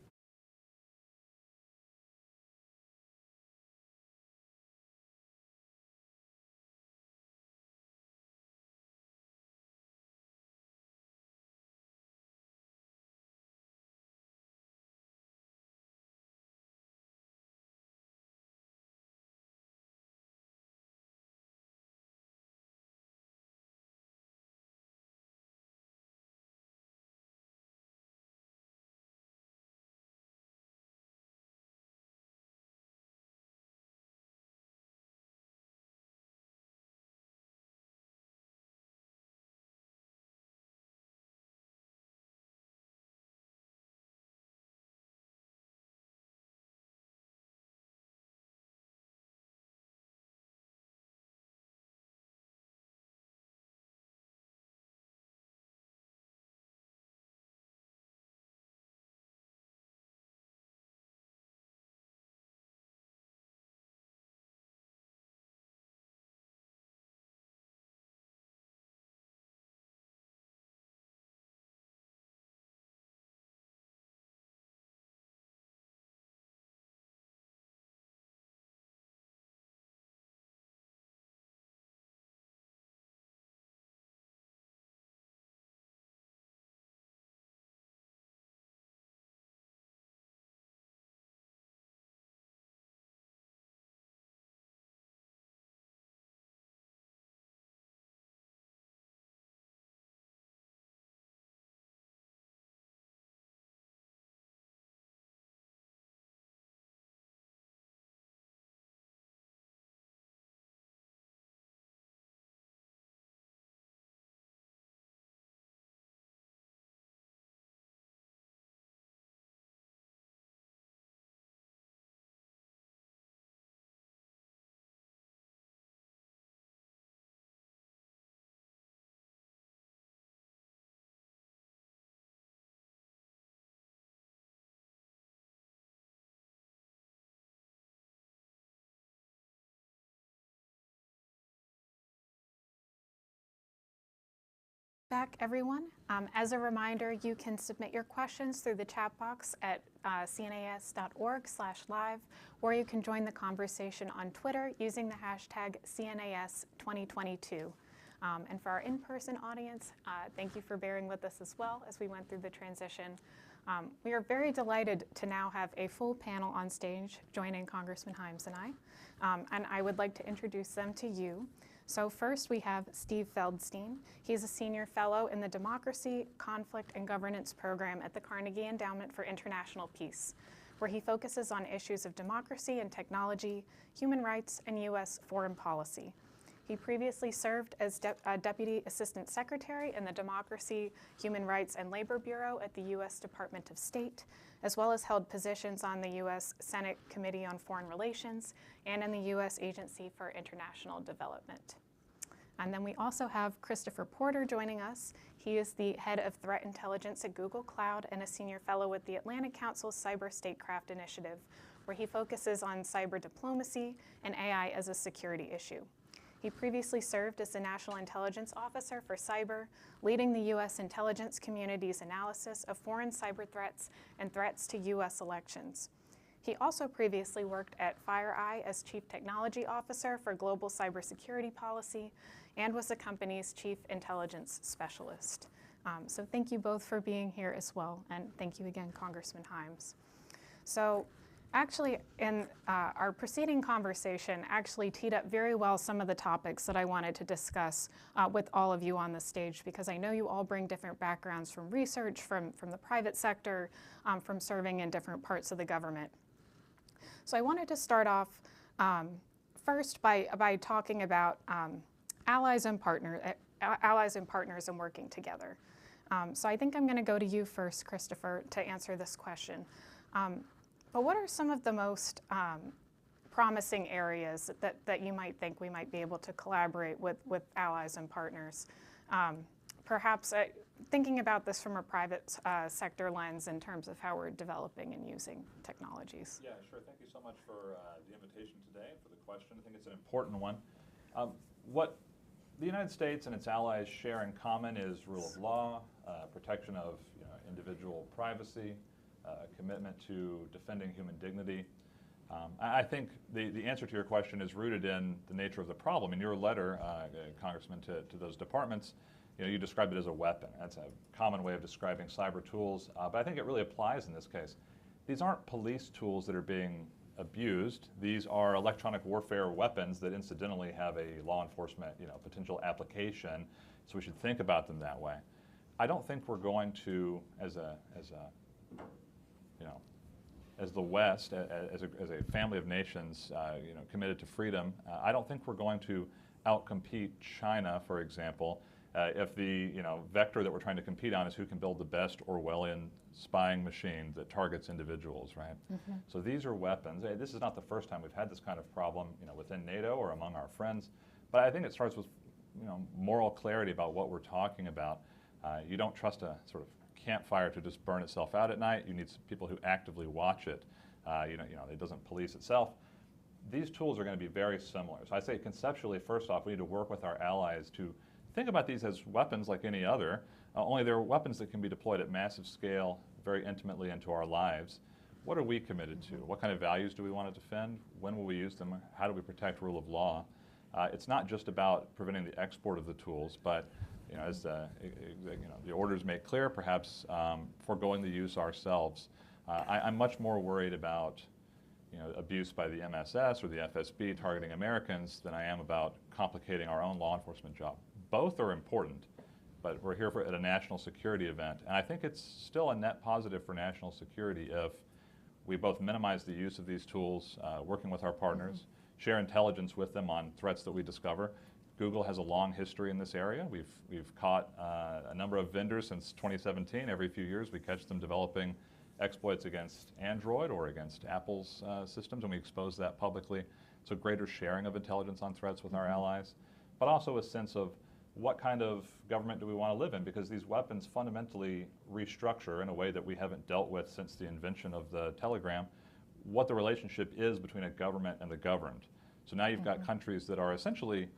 [SPEAKER 1] Back, everyone. As a reminder, you can submit your questions through the chat box at cnas.org/live, or you can join the conversation on Twitter using the hashtag CNAS2022. And for our in-person audience, thank you for bearing with us as well as we went through the transition. We are very delighted to now have a full panel on stage joining Congressman Himes and I. And I would like to introduce them to you. So first we have Steve Feldstein. He's a senior fellow in the Democracy, Conflict, and Governance program at the Carnegie Endowment for International Peace, where he focuses on issues of democracy and technology, human rights, and U.S. foreign policy. He previously served as Deputy Assistant Secretary in the Democracy, Human Rights, and Labor Bureau at the U.S. Department of State, as well as held positions on the U.S. Senate Committee on Foreign Relations and in the U.S. Agency for International Development. And then we also have Christopher Porter joining us. He is the head of threat intelligence at Google Cloud and a senior fellow with the Atlantic Council's Cyber Statecraft Initiative, where he focuses on cyber diplomacy and AI as a security issue. He previously served as the National Intelligence Officer for Cyber, leading the U.S. intelligence community's analysis of foreign cyber threats and threats to U.S. elections. He also previously worked at FireEye as Chief Technology Officer for Global Cybersecurity Policy and was the company's Chief Intelligence Specialist. So thank you both for being here as well, and thank you again, Congressman Himes. So actually, in our preceding conversation actually teed up very well some of the topics that I wanted to discuss with all of you on the stage, because I know you all bring different backgrounds from research, from the private sector, from serving in different parts of the government. So I wanted to start off first by talking about allies and partners and working together. So I think I'm going to go to you first, Christopher, to answer this question. But what are some of the most promising areas that you might think we might be able to collaborate with allies and partners? Perhaps thinking about this from a private sector lens in terms of how we're developing and using technologies.
[SPEAKER 6] Yeah, sure. Thank you so much for the invitation today and for the question. I think it's an important one. What the United States and its allies share in common is rule of law, protection of individual privacy, commitment to defending human dignity. I think the answer to your question is rooted in the nature of the problem. In your letter, Congressman, to those departments, you described it as a weapon. That's a common way of describing cyber tools, but I think it really applies in this case. These aren't police tools that are being abused. These are electronic warfare weapons that incidentally have a law enforcement potential application, so we should think about them that way. I don't think we're going to, as the West, as a family of nations, committed to freedom, I don't think we're going to outcompete China, for example, if the vector that we're trying to compete on is who can build the best Orwellian spying machine that targets individuals, right? Mm-hmm. So these are weapons. This is not the first time we've had this kind of problem, within NATO or among our friends, but I think it starts with, moral clarity about what we're talking about. You don't trust a sort of campfire to just burn itself out at night. You need some people who actively watch it. It doesn't police itself. These tools are going to be very similar. So I say conceptually, first off, we need to work with our allies to think about these as weapons like any other, only they're weapons that can be deployed at massive scale, very intimately into our lives. What are we committed to? What kind of values do we want to defend? When will we use them? How do we protect rule of law? It's not just about preventing the export of the tools, but as the orders make clear, perhaps foregoing the use ourselves. I'm much more worried about abuse by the MSS or the FSB targeting Americans than I am about complicating our own law enforcement job. Both are important, but we're here at a national security event, and I think it's still a net positive for national security if we both minimize the use of these tools, working with our partners, share intelligence with them on threats that we discover. Google has a long history in this area. We've caught a number of vendors since 2017. Every few years we catch them developing exploits against Android or against Apple's systems, and we expose that publicly. So greater sharing of intelligence on threats with our allies, but also a sense of what kind of government do we want to live in, because these weapons fundamentally restructure in a way that we haven't dealt with since the invention of the telegram, what the relationship is between a government and the governed. So now you've got countries that are essentially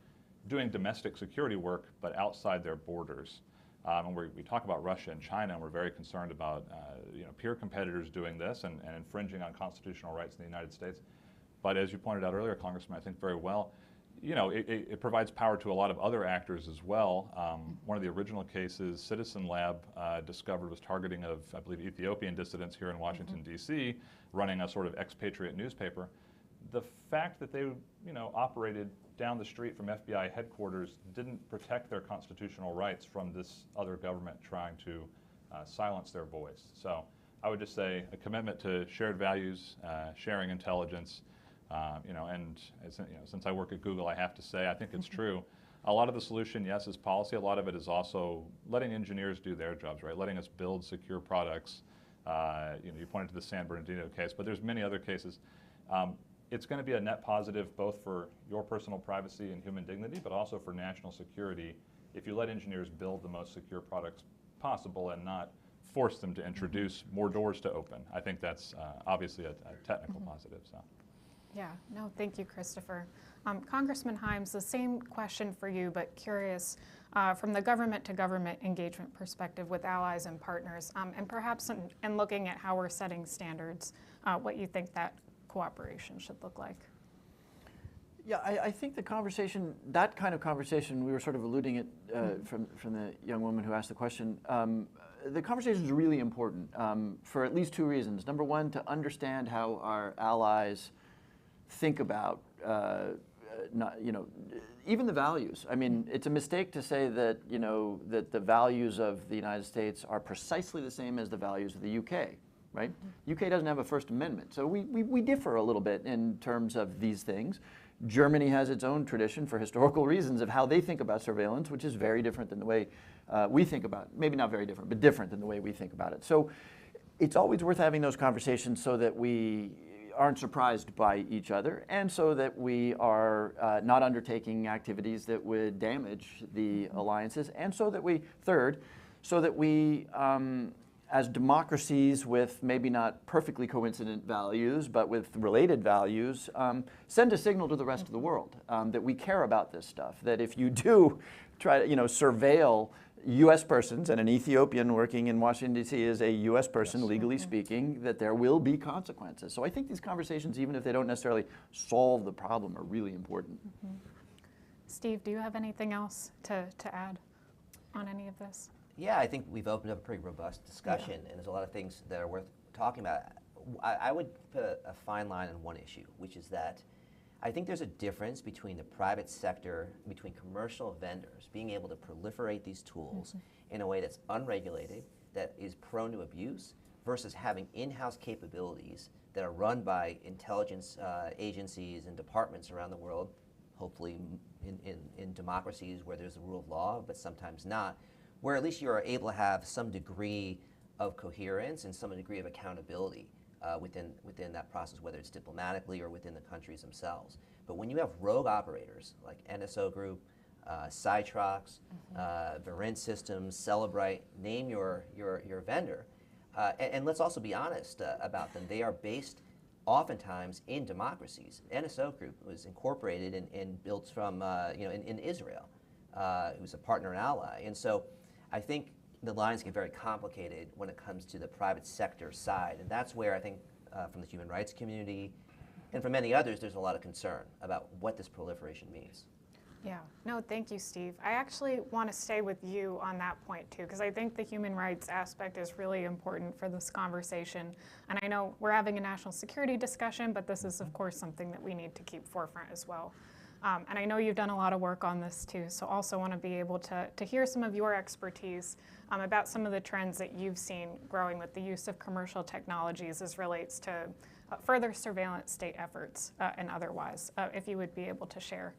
[SPEAKER 6] doing domestic security work, but outside their borders. And we talk about Russia and China, and we're very concerned about peer competitors doing this and infringing on constitutional rights in the United States. But as you pointed out earlier, Congressman, I think very well, it provides power to a lot of other actors as well. One of the original cases Citizen Lab discovered was targeting of, I believe, Ethiopian dissidents here in Washington, D.C., running a sort of expatriate newspaper. The fact that they, operated down the street from FBI headquarters didn't protect their constitutional rights from this other government trying to silence their voice. So I would just say a commitment to shared values, sharing intelligence, and since I work at Google, I have to say I think it's true. A lot of the solution, yes, is policy. A lot of it is also letting engineers do their jobs, right? Letting us build secure products. You pointed to the San Bernardino case, but there's many other cases. It's going to be a net positive both for your personal privacy and human dignity, but also for national security if you let engineers build the most secure products possible and not force them to introduce more doors to open. I think that's obviously a technical positive. So.
[SPEAKER 1] Yeah, no, thank you, Christopher. Congressman Himes, the same question for you, but curious from the government to government engagement perspective with allies and partners, and perhaps in looking at how we're setting standards, what you think that cooperation should look like.
[SPEAKER 2] Yeah, I think the conversation, that kind of conversation, we were sort of alluding it from the young woman who asked the question. The conversation is really important for at least two reasons. Number one, to understand how our allies think about, even the values. I mean, it's a mistake to say that, that the values of the United States are precisely the same as the values of the UK. Right? UK doesn't have a First Amendment, so we differ a little bit in terms of these things. Germany has its own tradition for historical reasons of how they think about surveillance, which is very different than the way we think about it. Maybe not very different, but different than the way we think about it. So it's always worth having those conversations so that we aren't surprised by each other, and so that we are not undertaking activities that would damage the alliances, and so that we, third, so that we as democracies with maybe not perfectly coincident values, but with related values, send a signal to the rest of the world that we care about this stuff. That if you do try to, surveil U.S. persons, and an Ethiopian working in Washington, D.C. is a U.S. person, legally speaking, that there will be consequences. So I think these conversations, even if they don't necessarily solve the problem, are really important.
[SPEAKER 1] Steve, do you have anything else to add on any of this?
[SPEAKER 7] Yeah, I think we've opened up a pretty robust discussion, and there's a lot of things that are worth talking about. I would put a fine line on one issue, which is that I think there's a difference between the private sector, between commercial vendors being able to proliferate these tools in a way that's unregulated, that is prone to abuse, versus having in-house capabilities that are run by intelligence agencies and departments around the world, hopefully in democracies where there's the rule of law, but sometimes not, where at least you are able to have some degree of coherence and some degree of accountability within that process, whether it's diplomatically or within the countries themselves. But when you have rogue operators like NSO Group, Cytrox, Verint Systems, Cellebrite, name your vendor, and let's also be honest about them. They are based oftentimes in democracies. NSO Group was incorporated and built from in Israel. It was a partner and ally, and so I think the lines get very complicated when it comes to the private sector side, and that's where I think from the human rights community and from many others, there's a lot of concern about what this proliferation means.
[SPEAKER 1] Yeah, no, thank you, Steve. I actually want to stay with you on that point too, because I think the human rights aspect is really important for this conversation. And I know we're having a national security discussion, but this is of course something that we need to keep forefront as well. And I know you've done a lot of work on this too, so also want to be able to hear some of your expertise about some of the trends that you've seen growing with the use of commercial technologies as relates to further surveillance state efforts and otherwise, if you would be able to share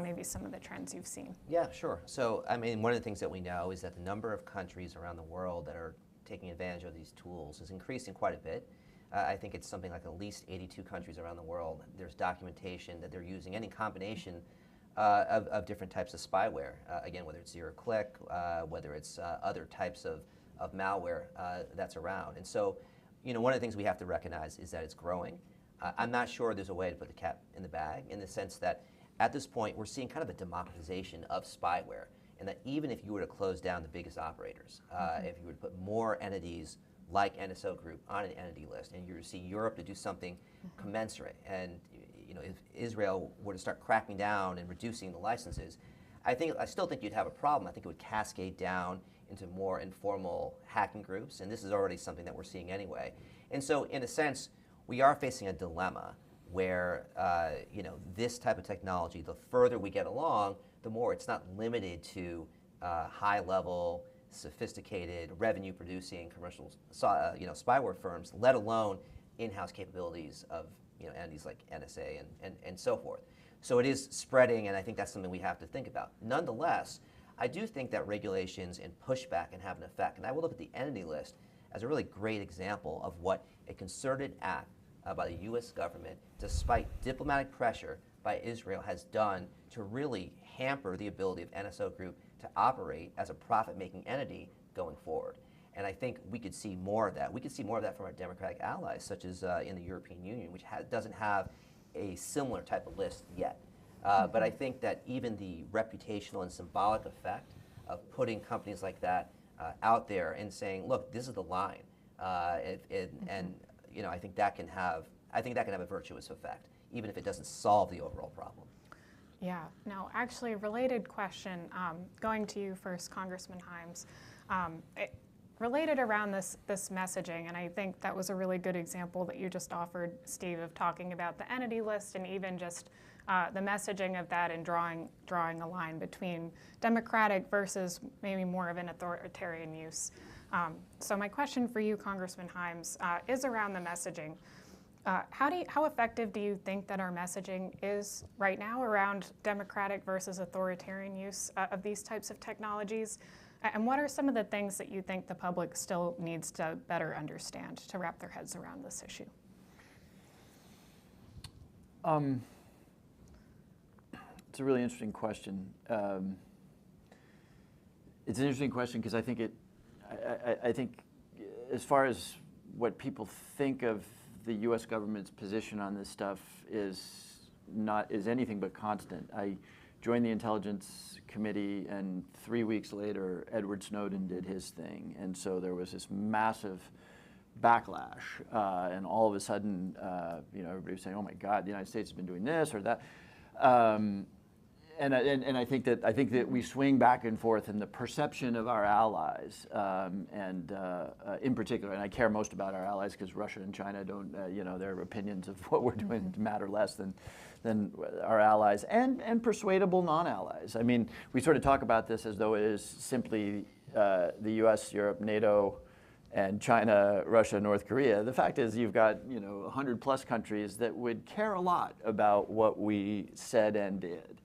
[SPEAKER 1] maybe some of the trends you've seen.
[SPEAKER 7] Yeah, sure. So, I mean, one of the things that we know is that the number of countries around the world that are taking advantage of these tools is increasing quite a bit. I think it's something like at least 82 countries around the world. There's documentation that they're using any combination of different types of spyware. Again, whether it's zero-click, whether it's other types of malware that's around. And so, one of the things we have to recognize is that it's growing. I'm not sure there's a way to put the cat in the bag, in the sense that at this point we're seeing kind of a democratization of spyware. and that even if you were to close down the biggest operators, if you were to put more entities like NSO Group on an entity list, and you were to see Europe to do something commensurate, and if Israel were to start cracking down and reducing the licenses, I still think you'd have a problem. I think it would cascade down into more informal hacking groups, and this is already something that we're seeing anyway. And so, in a sense, we are facing a dilemma where this type of technology, the further we get along, the more it's not limited to high-level, sophisticated, revenue-producing commercial spyware firms, let alone in-house capabilities of entities like NSA and so forth. So it is spreading, and I think that's something we have to think about. Nonetheless, I do think that regulations and pushback can have an effect, and I will look at the entity list as a really great example of what a concerted act by the U.S. government, despite diplomatic pressure by Israel, has done to really hamper the ability of NSO Group to operate as a profit-making entity going forward. And I think we could see more of that. We could see more of that from our democratic allies, such as in the European Union, which doesn't have a similar type of list yet. But I think that even the reputational and symbolic effect of putting companies like that out there and saying, look, this is the line, and I think that can have a virtuous effect, even if it doesn't solve the overall problem.
[SPEAKER 1] Yeah. Now, actually, a related question, going to you first, Congressman Himes, related around this messaging, and I think that was a really good example that you just offered, Steve, of talking about the entity list and even just the messaging of that and drawing a line between democratic versus maybe more of an authoritarian use. So my question for you, Congressman Himes, is around the messaging. How effective do you think that our messaging is right now around democratic versus authoritarian use of these types of technologies? And what are some of the things that you think the public still needs to better understand to wrap their heads around this issue?
[SPEAKER 2] It's a really interesting question. It's an interesting question because I think I think as far as what people think of the U.S. government's position on this stuff is anything but constant. I joined the Intelligence Committee, and 3 weeks later, Edward Snowden did his thing, and so there was this massive backlash, and all of a sudden, everybody was saying, "Oh my God, the United States has been doing this or that." And I think that we swing back and forth in the perception of our allies, and in particular, and I care most about our allies because Russia and China don't, their opinions of what we're doing matter less than our allies and persuadable non-allies. I mean, we sort of talk about this as though it is simply the U.S., Europe, NATO, and China, Russia, North Korea. The fact is you've got 100+ countries that would care a lot about what we said and did.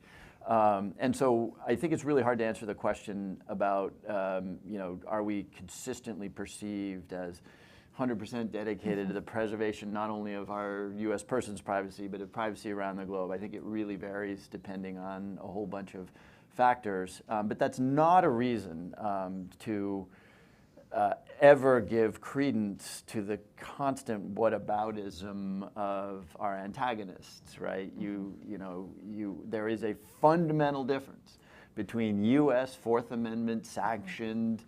[SPEAKER 2] And so I think it's really hard to answer the question about, are we consistently perceived as 100% dedicated to the preservation not only of our U.S. person's privacy, but of privacy around the globe. I think it really varies depending on a whole bunch of factors. But that's not a reason to ever give credence to the constant whataboutism of our antagonists, right? There is a fundamental difference between U.S. Fourth Amendment sanctioned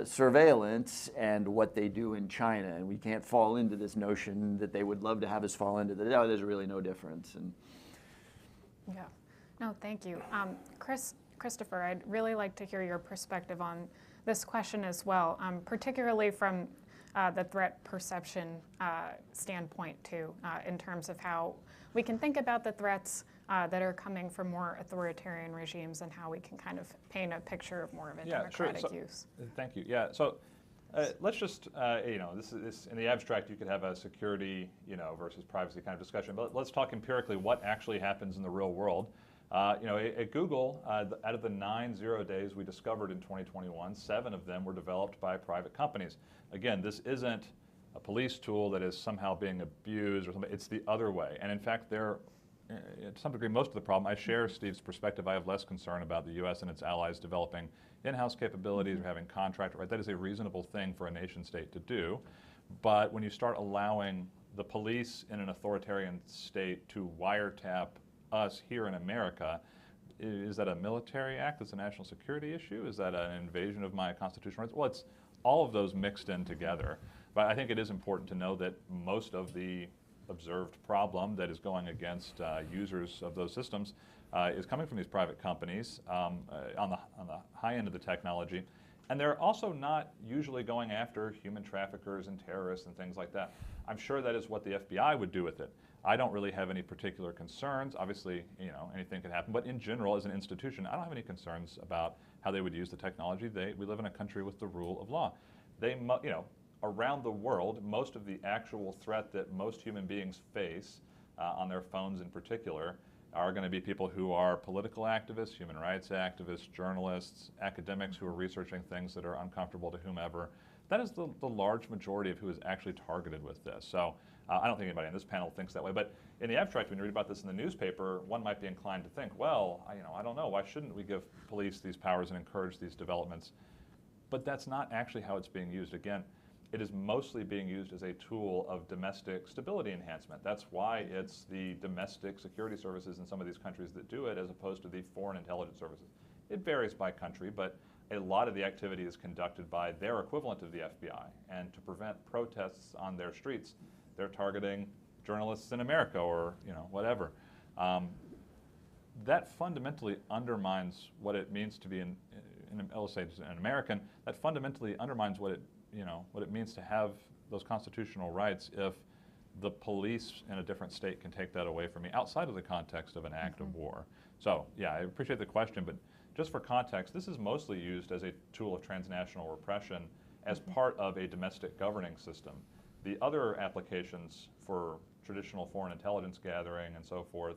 [SPEAKER 2] surveillance and what they do in China, and we can't fall into this notion that they would love to have us fall into that. No, there's really no difference. And
[SPEAKER 1] yeah, no, thank you, Christopher. I'd really like to hear your perspective on this question as well, particularly from the threat perception standpoint too, in terms of how we can think about the threats that are coming from more authoritarian regimes and how we can kind of paint a picture of more of a democratic use.
[SPEAKER 6] Thank you. Yeah. So let's just this in the abstract you could have a security versus privacy kind of discussion, but let's talk empirically what actually happens in the real world. At Google, out of the 9 0 days we discovered in 2021, 7 of them were developed by private companies. Again, this isn't a police tool that is somehow being abused or something. It's the other way. And in fact, to some degree, most of the problem, I share Steve's perspective. I have less concern about the U.S. and its allies developing in-house capabilities or having contract, right? That is a reasonable thing for a nation state to do. But when you start allowing the police in an authoritarian state to wiretap us here in America, is that a military act that's a national security issue? Is that an invasion of my constitutional rights? Well, it's all of those mixed in together. But I think it is important to know that most of the observed problem that is going against users of those systems is coming from these private companies on the high end of the technology. And they're also not usually going after human traffickers and terrorists and things like that. I'm sure that is what the FBI would do with it. I don't really have any particular concerns. Obviously, you know, anything could happen. But in general, as an institution, I don't have any concerns about how they would use the technology. We live in a country with the rule of law. You know, around the world, most of the actual threat that most human beings face on their phones in particular are going to be people who are political activists, human rights activists, journalists, academics who are researching things that are uncomfortable to whomever. That is the large majority of who is actually targeted with this. So I don't think anybody on this panel thinks that way. But in the abstract, when you read about this in the newspaper, one might be inclined to think, well, I don't know, why shouldn't we give police these powers and encourage these developments? But that's not actually how it's being used. Again, it is mostly being used as a tool of domestic stability enhancement. That's why it's the domestic security services in some of these countries that do it as opposed to the foreign intelligence services. It varies by country, but a lot of the activity is conducted by their equivalent of the FBI. And to prevent protests on their streets, they're targeting journalists in America or whatever. That fundamentally undermines what it means to be let's say an American. That fundamentally undermines what it means to have those constitutional rights if the police in a different state can take that away from me outside of the context of an act of war. So yeah, I appreciate the question, but just for context, this is mostly used as a tool of transnational repression as part of a domestic governing system. The other applications for traditional foreign intelligence gathering and so forth,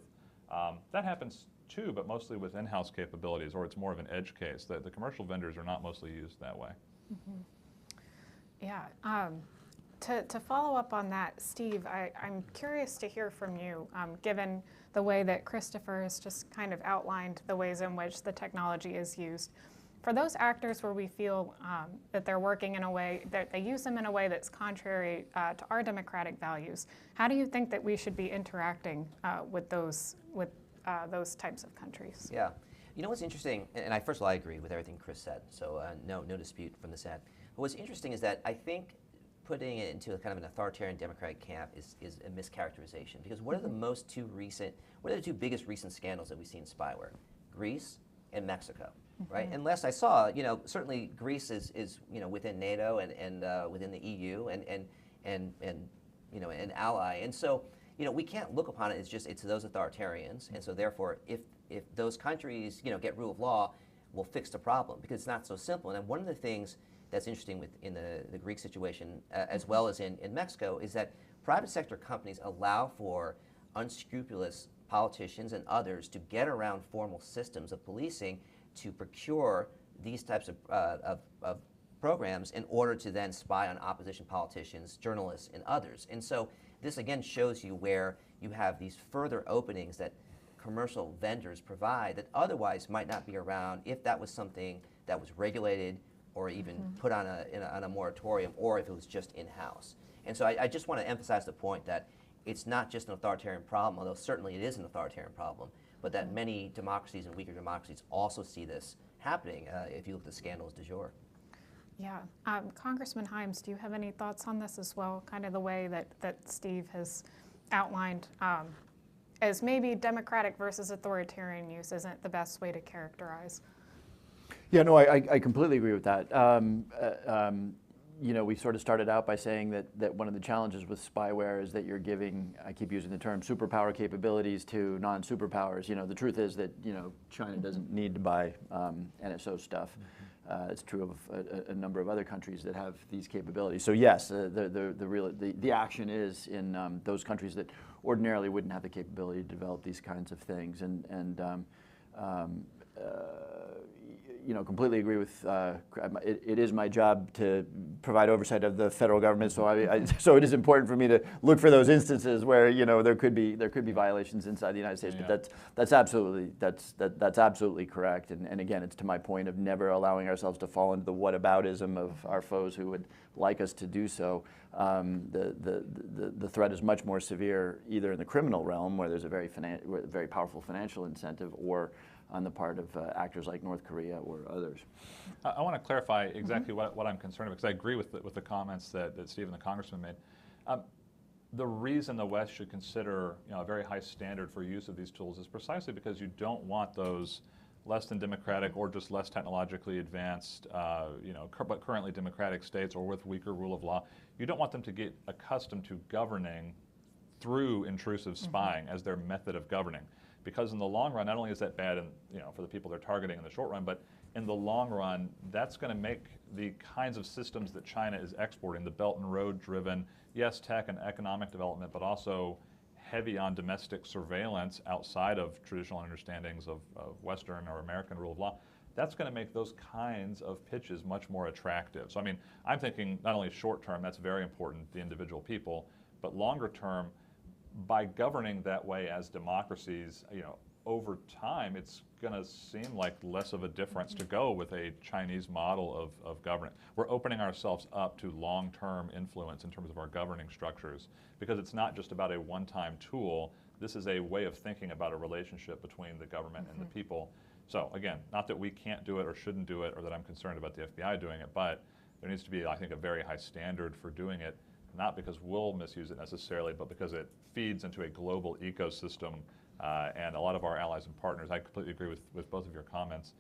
[SPEAKER 6] that happens too, but mostly with in-house capabilities, or it's more of an edge case. The commercial vendors are not mostly used that way.
[SPEAKER 1] Yeah. To follow up on that, Steve, I'm curious to hear from you, given the way that Christopher has just kind of outlined the ways in which the technology is used. For those actors where we feel that they're working in a way, that they use them in a way that's contrary to our democratic values, how do you think that we should be interacting with those types of countries?
[SPEAKER 7] Yeah. You know what's interesting, and first of all, I agree with everything Chris said, so no dispute from this end. But what's interesting is that I think putting it into a kind of an authoritarian democratic camp is a mischaracterization, because what are the two biggest recent scandals that we see in spyware? Greece and Mexico, right? And last I saw, certainly Greece is within NATO and within the EU and an ally, and so we can't look upon it as just it's those authoritarians, and so therefore if those countries get rule of law, we'll fix the problem, because it's not so simple. And one of the things that's interesting in the Greek situation, as well as in Mexico, is that private sector companies allow for unscrupulous politicians and others to get around formal systems of policing to procure these types of programs in order to then spy on opposition politicians, journalists, and others. And so this again shows you where you have these further openings that commercial vendors provide that otherwise might not be around if that was something that was regulated or even put on a moratorium, or if it was just in-house. And so I just want to emphasize the point that it's not just an authoritarian problem, although certainly it is an authoritarian problem, but that many democracies and weaker democracies also see this happening if you look at the scandals du jour.
[SPEAKER 1] Yeah. Congressman Himes, do you have any thoughts on this as well? Kind of the way that Steve has outlined as maybe democratic versus authoritarian use isn't the best way to characterize.
[SPEAKER 2] Yeah, no, I completely agree with that. We sort of started out by saying that one of the challenges with spyware is that you're giving, I keep using the term, superpower capabilities to non-superpowers. The truth is that, China doesn't need to buy NSO stuff. It's true of a number of other countries that have these capabilities. So yes, the action is in those countries that ordinarily wouldn't have the capability to develop these kinds of things. Completely agree with. It is my job to provide oversight of the federal government, so so it is important for me to look for those instances where there could be violations inside the United States.
[SPEAKER 6] Yeah.
[SPEAKER 2] But that's absolutely correct. And again, it's to my point of never allowing ourselves to fall into the whataboutism of our foes who would like us to do so. The threat is much more severe either in the criminal realm, where there's a very powerful financial incentive, or on the part of actors like North Korea or others.
[SPEAKER 6] I want to clarify exactly what I'm concerned about, because I agree with the comments that Steven, the Congressman, made. The reason the West should consider a very high standard for use of these tools is precisely because you don't want those less than democratic or just less technologically advanced, but currently democratic states or with weaker rule of law. You don't want them to get accustomed to governing through intrusive spying as their method of governing, because in the long run, not only is that bad for the people they're targeting in the short run, but in the long run, that's going to make the kinds of systems that China is exporting, the Belt and Road driven, yes, tech and economic development, but also heavy on domestic surveillance outside of traditional understandings of Western or American rule of law, that's going to make those kinds of pitches much more attractive. So I mean, I'm thinking not only short term, that's very important, the individual people, but longer term, by governing that way as democracies, over time, it's going to seem like less of a difference to go with a Chinese model of governance. We're opening ourselves up to long-term influence in terms of our governing structures, because it's not just about a one-time tool. This is a way of thinking about a relationship between the government and the people. So again, not that we can't do it or shouldn't do it, or that I'm concerned about the FBI doing it, but there needs to be, I think, a very high standard for doing it, not because we'll misuse it necessarily, but because it feeds into a global ecosystem. And a lot of our allies and partners, I completely agree with both of your comments.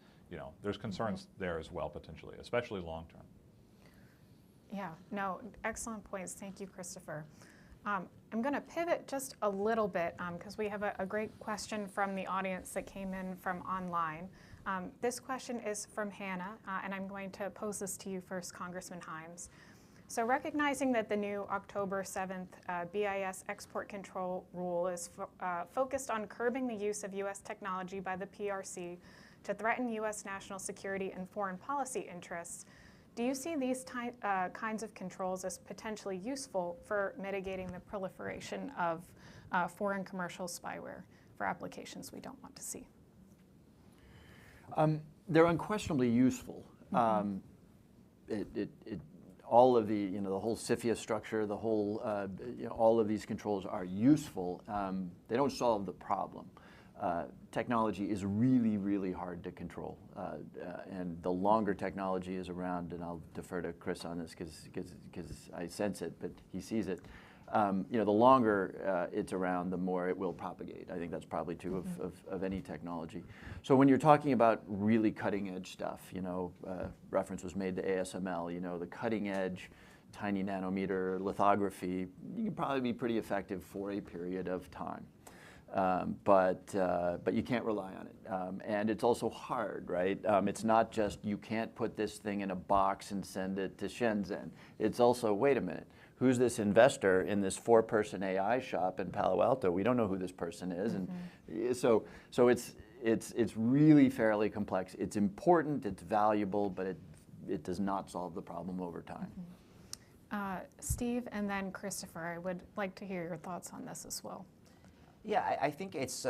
[SPEAKER 6] There's concerns there as well, potentially, especially long term.
[SPEAKER 1] Yeah, no, excellent points. Thank you, Christopher. I'm going to pivot just a little bit because we have a great question from the audience that came in from online. This question is from Hannah, and I'm going to pose this to you first, Congressman Himes. So recognizing that the new October 7th BIS export control rule is focused on curbing the use of U.S. technology by the PRC to threaten U.S. national security and foreign policy interests, do you see these kinds of controls as potentially useful for mitigating the proliferation of foreign commercial spyware for applications we don't want to see?
[SPEAKER 2] They're unquestionably useful. All of the, the whole CFIA structure, the whole, all of these controls are useful. They don't solve the problem. Technology is really, really hard to control. And the longer technology is around, and I'll defer to Chris on this because I sense it, but he sees it. The longer it's around, the more it will propagate. I think that's probably true of any technology. So when you're talking about really cutting edge stuff, reference was made to ASML, the cutting edge, tiny nanometer lithography, you can probably be pretty effective for a period of time. But you can't rely on it. And it's also hard, right? It's not just you can't put this thing in a box and send it to Shenzhen. It's also, wait a minute, who's this investor in this 4-person AI shop in Palo Alto? We don't know who this person is. And so it's really fairly complex. It's important, it's valuable, but it does not solve the problem over time.
[SPEAKER 1] Steve and then Christopher, I would like to hear your thoughts on this as well.
[SPEAKER 7] Yeah, I think it's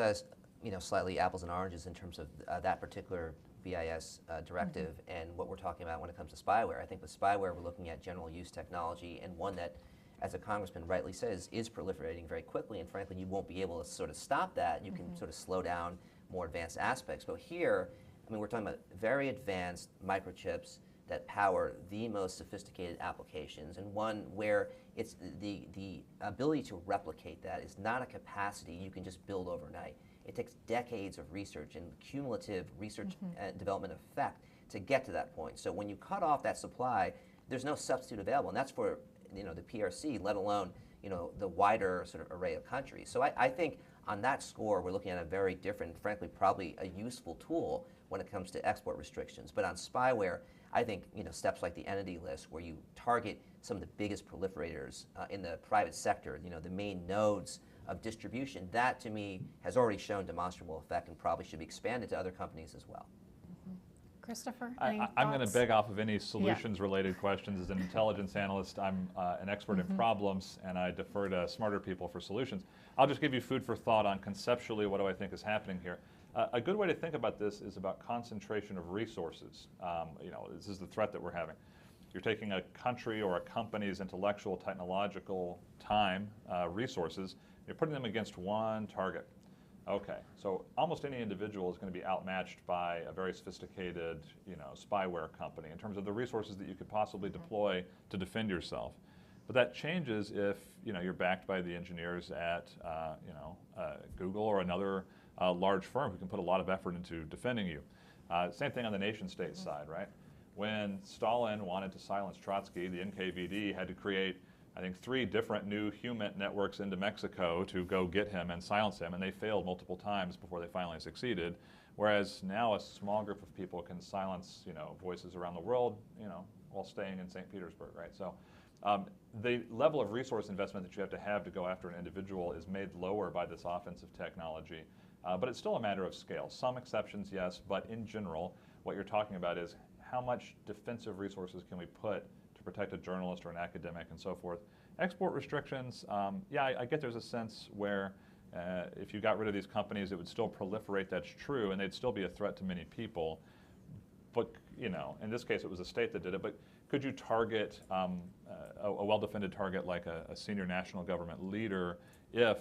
[SPEAKER 7] slightly apples and oranges in terms of that particular BIS directive and what we're talking about when it comes to spyware. I think with spyware, we're looking at general use technology, and one that, as a congressman rightly says, is proliferating very quickly, and frankly, you won't be able to sort of stop that. You can sort of slow down more advanced aspects. But here, I mean, we're talking about very advanced microchips that power the most sophisticated applications, and one where it's the ability to replicate that is not a capacity you can just build overnight. It takes decades of research and cumulative research and development effect to get to that point. So when you cut off that supply, there's no substitute available, and that's for the PRC, let alone the wider sort of array of countries. So I think on that score, we're looking at a very different, frankly, probably a useful tool when it comes to export restrictions. But on spyware, I think steps like the entity list, where you target some of the biggest proliferators in the private sector, the main nodes of distribution, that to me has already shown demonstrable effect and probably should be expanded to other companies as well.
[SPEAKER 1] Christopher,
[SPEAKER 6] I'm going to beg off of any solutions-related questions. As an intelligence analyst, I'm an expert in problems, and I defer to smarter people for solutions. I'll just give you food for thought on conceptually what do I think is happening here. A good way to think about this is about concentration of resources. This is the threat that we're having. You're taking a country or a company's intellectual, technological time, resources, you're putting them against one target. Okay, so almost any individual is going to be outmatched by a very sophisticated, spyware company in terms of the resources that you could possibly deploy to defend yourself. But that changes if, you're backed by the engineers at, Google or another large firm who can put a lot of effort into defending you. Same thing on the nation-state side, right? When Stalin wanted to silence Trotsky, the NKVD had to create, I think, 3 different new human networks into Mexico to go get him and silence him, and they failed multiple times before they finally succeeded. Whereas now a small group of people can silence, voices around the world, while staying in St. Petersburg, right? So the level of resource investment that you have to go after an individual is made lower by this offensive technology, but it's still a matter of scale. Some exceptions, yes, but in general, what you're talking about is how much defensive resources can we put to protect a journalist or an academic and so forth. Export restrictions, I get there's a sense where if you got rid of these companies, it would still proliferate, that's true, and they'd still be a threat to many people. But, in this case, it was a state that did it, but could you target a well-defended target like a senior national government leader if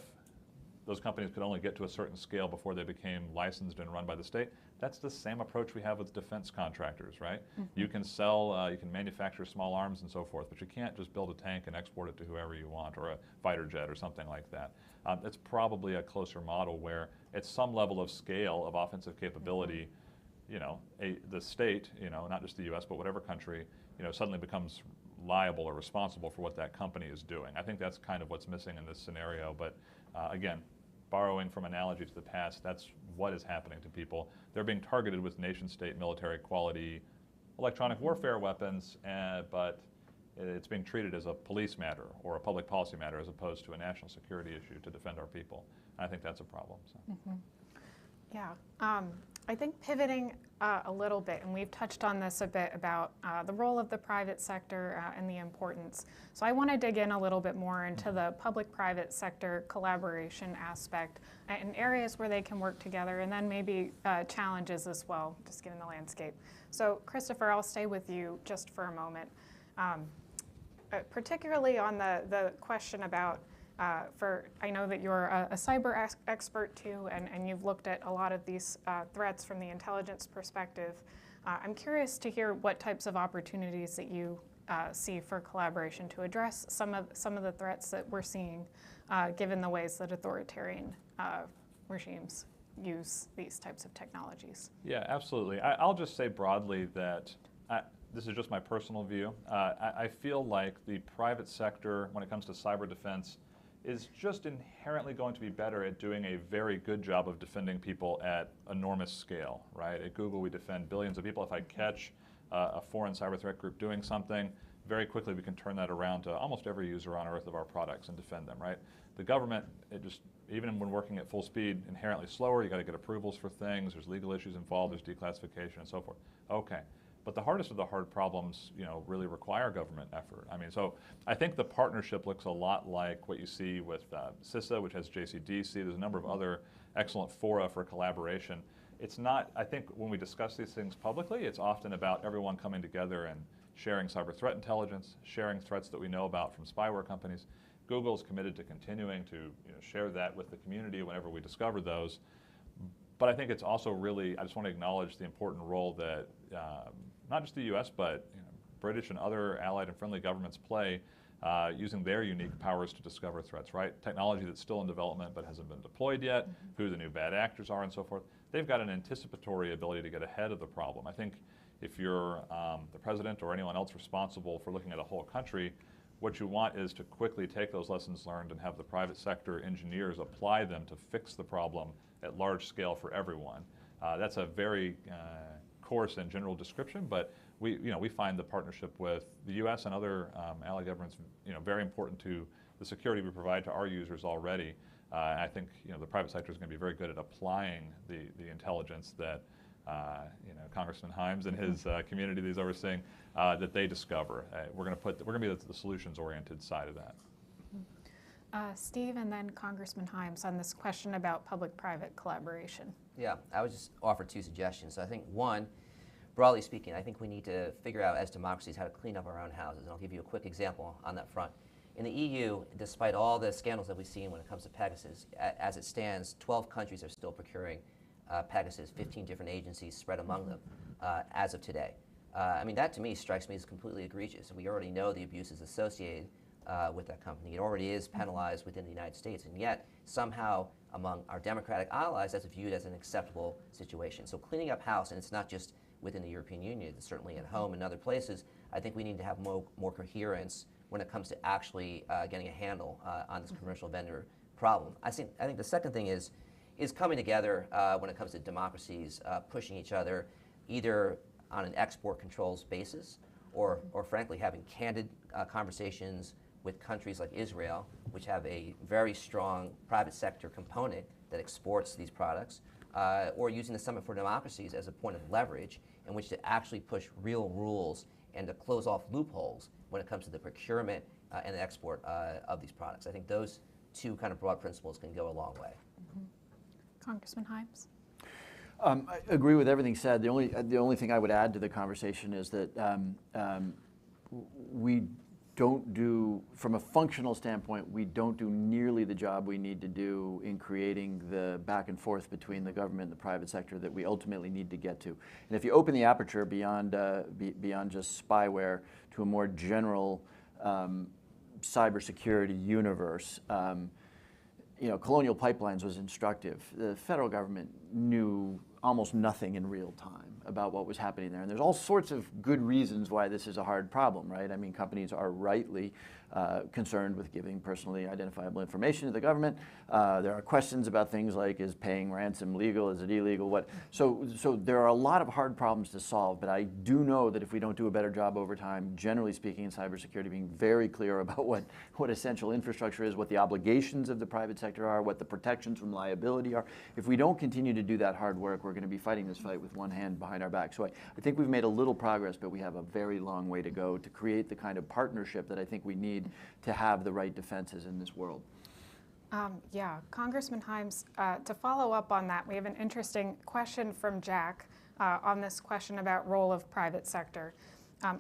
[SPEAKER 6] those companies could only get to a certain scale before they became licensed and run by the state? That's the same approach we have with defense contractors, right? You can sell, you can manufacture small arms and so forth, but you can't just build a tank and export it to whoever you want, or a fighter jet or something like that. It's probably a closer model where at some level of scale of offensive capability, the state, not just the U.S., but whatever country, suddenly becomes liable or responsible for what that company is doing. I think that's kind of what's missing in this scenario, but again, borrowing from analogy to the past, that's what is happening to people. They're being targeted with nation-state military quality electronic warfare weapons, but it's being treated as a police matter or a public policy matter as opposed to a national security issue to defend our people. And I think that's a problem. So.
[SPEAKER 1] Yeah, I think pivoting a little bit, and we've touched on this a bit about the role of the private sector and the importance. So I want to dig in a little bit more into the public-private sector collaboration aspect and areas where they can work together, and then maybe challenges as well, just given the landscape. So Christopher, I'll stay with you just for a moment, particularly on the question about I know that you're a cyber expert too, and you've looked at a lot of these threats from the intelligence perspective. I'm curious to hear what types of opportunities that you see for collaboration to address some of the threats that we're seeing, given the ways that authoritarian regimes use these types of technologies.
[SPEAKER 6] Yeah, absolutely. I'll just say broadly that this is just my personal view. I feel like the private sector, when it comes to cyber defense, is just inherently going to be better at doing a very good job of defending people at enormous scale, right? At Google, we defend billions of people. If I catch a foreign cyber threat group doing something, very quickly we can turn that around to almost every user on earth of our products and defend them, right? The government, even when working at full speed, inherently slower. You got to get approvals for things. There's legal issues involved. There's declassification and so forth. Okay. But the hardest of the hard problems, really require government effort. I mean, so I think the partnership looks a lot like what you see with CISA, which has JCDC. There's a number of other excellent fora for collaboration. It's not, I think when we discuss these things publicly, it's often about everyone coming together and sharing cyber threat intelligence, sharing threats that we know about from spyware companies. Google's committed to continuing to share that with the community whenever we discover those. But I think it's also really, I just want to acknowledge the important role that not just the U.S., but British and other allied and friendly governments play using their unique powers to discover threats, right? Technology that's still in development but hasn't been deployed yet, who the new bad actors are and so forth. They've got an anticipatory ability to get ahead of the problem. I think if you're the president or anyone else responsible for looking at a whole country, what you want is to quickly take those lessons learned and have the private sector engineers apply them to fix the problem at large scale for everyone. That's a very coarse and general description, but we find the partnership with the U.S. and other allied governments, very important to the security we provide to our users already. I think the private sector is going to be very good at applying the intelligence that Congressman Himes and his community that he's overseeing that they discover. We're going to be the solutions-oriented side of that.
[SPEAKER 1] Steve, and then Congressman Himes on this question about public-private collaboration.
[SPEAKER 7] Yeah, I would just offer 2 suggestions. So I think one, broadly speaking, I think we need to figure out as democracies how to clean up our own houses. And I'll give you a quick example on that front. In the EU, despite all the scandals that we've seen when it comes to Pegasus, as it stands, 12 countries are still procuring Pegasus, 15 different agencies spread among them as of today. I mean, that to me strikes me as completely egregious. We already know the abuses associated with that company. It already is penalized within the United States, and yet somehow among our democratic allies that's viewed as an acceptable situation. So cleaning up house, and it's not just within the European Union, it's certainly at home and other places, I think we need to have more coherence when it comes to actually getting a handle on this commercial vendor problem. I think the second thing is coming together when it comes to democracies pushing each other either on an export controls basis or frankly having candid conversations with countries like Israel, which have a very strong private sector component that exports these products, or using the Summit for Democracies as a point of leverage in which to actually push real rules and to close off loopholes when it comes to the procurement and the export of these products. I think those two kind of broad principles can go a long way.
[SPEAKER 1] Congressman Himes?
[SPEAKER 2] I agree with everything said. The only thing I would add to the conversation is that we don't do, from a functional standpoint, we don't do nearly the job we need to do in creating the back and forth between the government and the private sector that we ultimately need to get to. And if you open the aperture beyond just spyware to a more general cybersecurity universe, Colonial Pipelines was instructive. The federal government knew almost nothing in real time about what was happening there. And there's all sorts of good reasons why this is a hard problem, right? I mean, companies are rightly concerned with giving personally identifiable information to the government. There are questions about things like, is paying ransom legal? Is it illegal? What? So there are a lot of hard problems to solve, but I do know that if we don't do a better job over time, generally speaking in cybersecurity, being very clear about what essential infrastructure is, what the obligations of the private sector are, what the protections from liability are, if we don't continue to do that hard work, we're going to be fighting this fight with one hand behind our back. So I think we've made a little progress, but we have a very long way to go to create the kind of partnership that I think we need to have the right defenses in this world.
[SPEAKER 1] Yeah, Congressman Himes, to follow up on that, we have an interesting question from Jack on this question about role of private sector.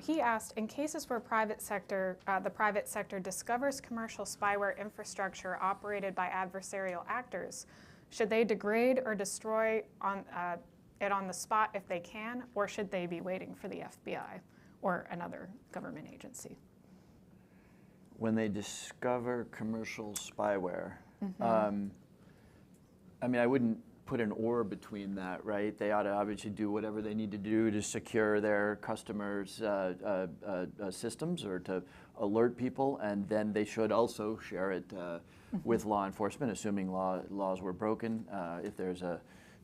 [SPEAKER 1] He asked, in cases where the private sector discovers commercial spyware infrastructure operated by adversarial actors, should they degrade or destroy it on the spot if they can, or should they be waiting for the FBI or another government agency?
[SPEAKER 2] When they discover commercial spyware, I mean, I wouldn't put an or between that, right? They ought to obviously do whatever they need to do to secure their customers' systems or to alert people, and then they should also share it with law enforcement, assuming laws were broken.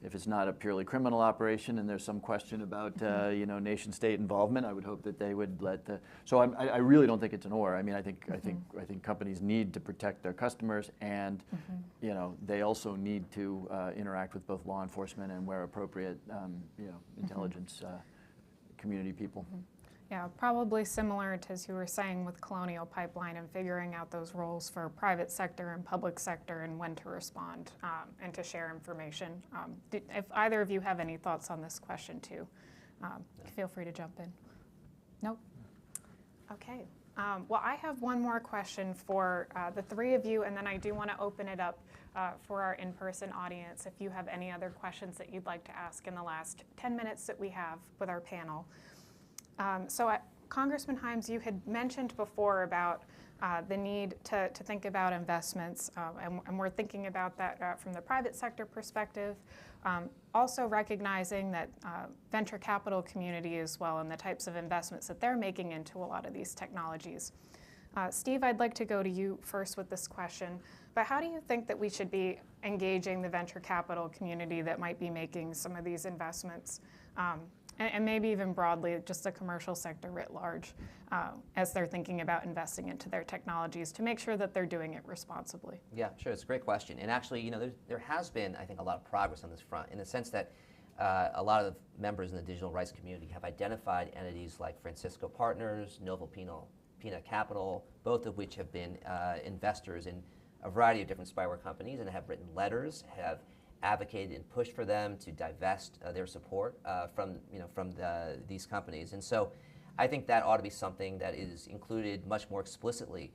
[SPEAKER 2] If it's not a purely criminal operation and there's some question about nation-state involvement, I would hope that they would let the. So I really don't think it's an or. I mean, I think companies need to protect their customers, and they also need to interact with both law enforcement and, where appropriate, intelligence community people.
[SPEAKER 1] Yeah, probably similar to, as you were saying, with Colonial Pipeline and figuring out those roles for private sector and public sector and when to respond and to share information. If either of you have any thoughts on this question too, feel free to jump in. Nope? Okay. Well, I have one more question for the three of you, and then I do want to open it up for our in-person audience if you have any other questions that you'd like to ask in the last 10 minutes that we have with our panel. Congressman Himes, you had mentioned before about the need to think about investments, and we're thinking about that from the private sector perspective, also recognizing that venture capital community as well and the types of investments that they're making into a lot of these technologies. Steve, I'd like to go to you first with this question, but how do you think that we should be engaging the venture capital community that might be making some of these investments? And maybe even broadly, just the commercial sector writ large, as they're thinking about investing into their technologies to make sure that they're doing it responsibly?
[SPEAKER 7] Yeah, sure. It's a great question. And actually, there has been, I think, a lot of progress on this front in the sense that a lot of members in the digital rights community have identified entities like Francisco Partners, Novo Pina Capital, both of which have been investors in a variety of different spyware companies and have written letters, have advocated and pushed for them to divest their support from these companies. And so I think that ought to be something that is included much more explicitly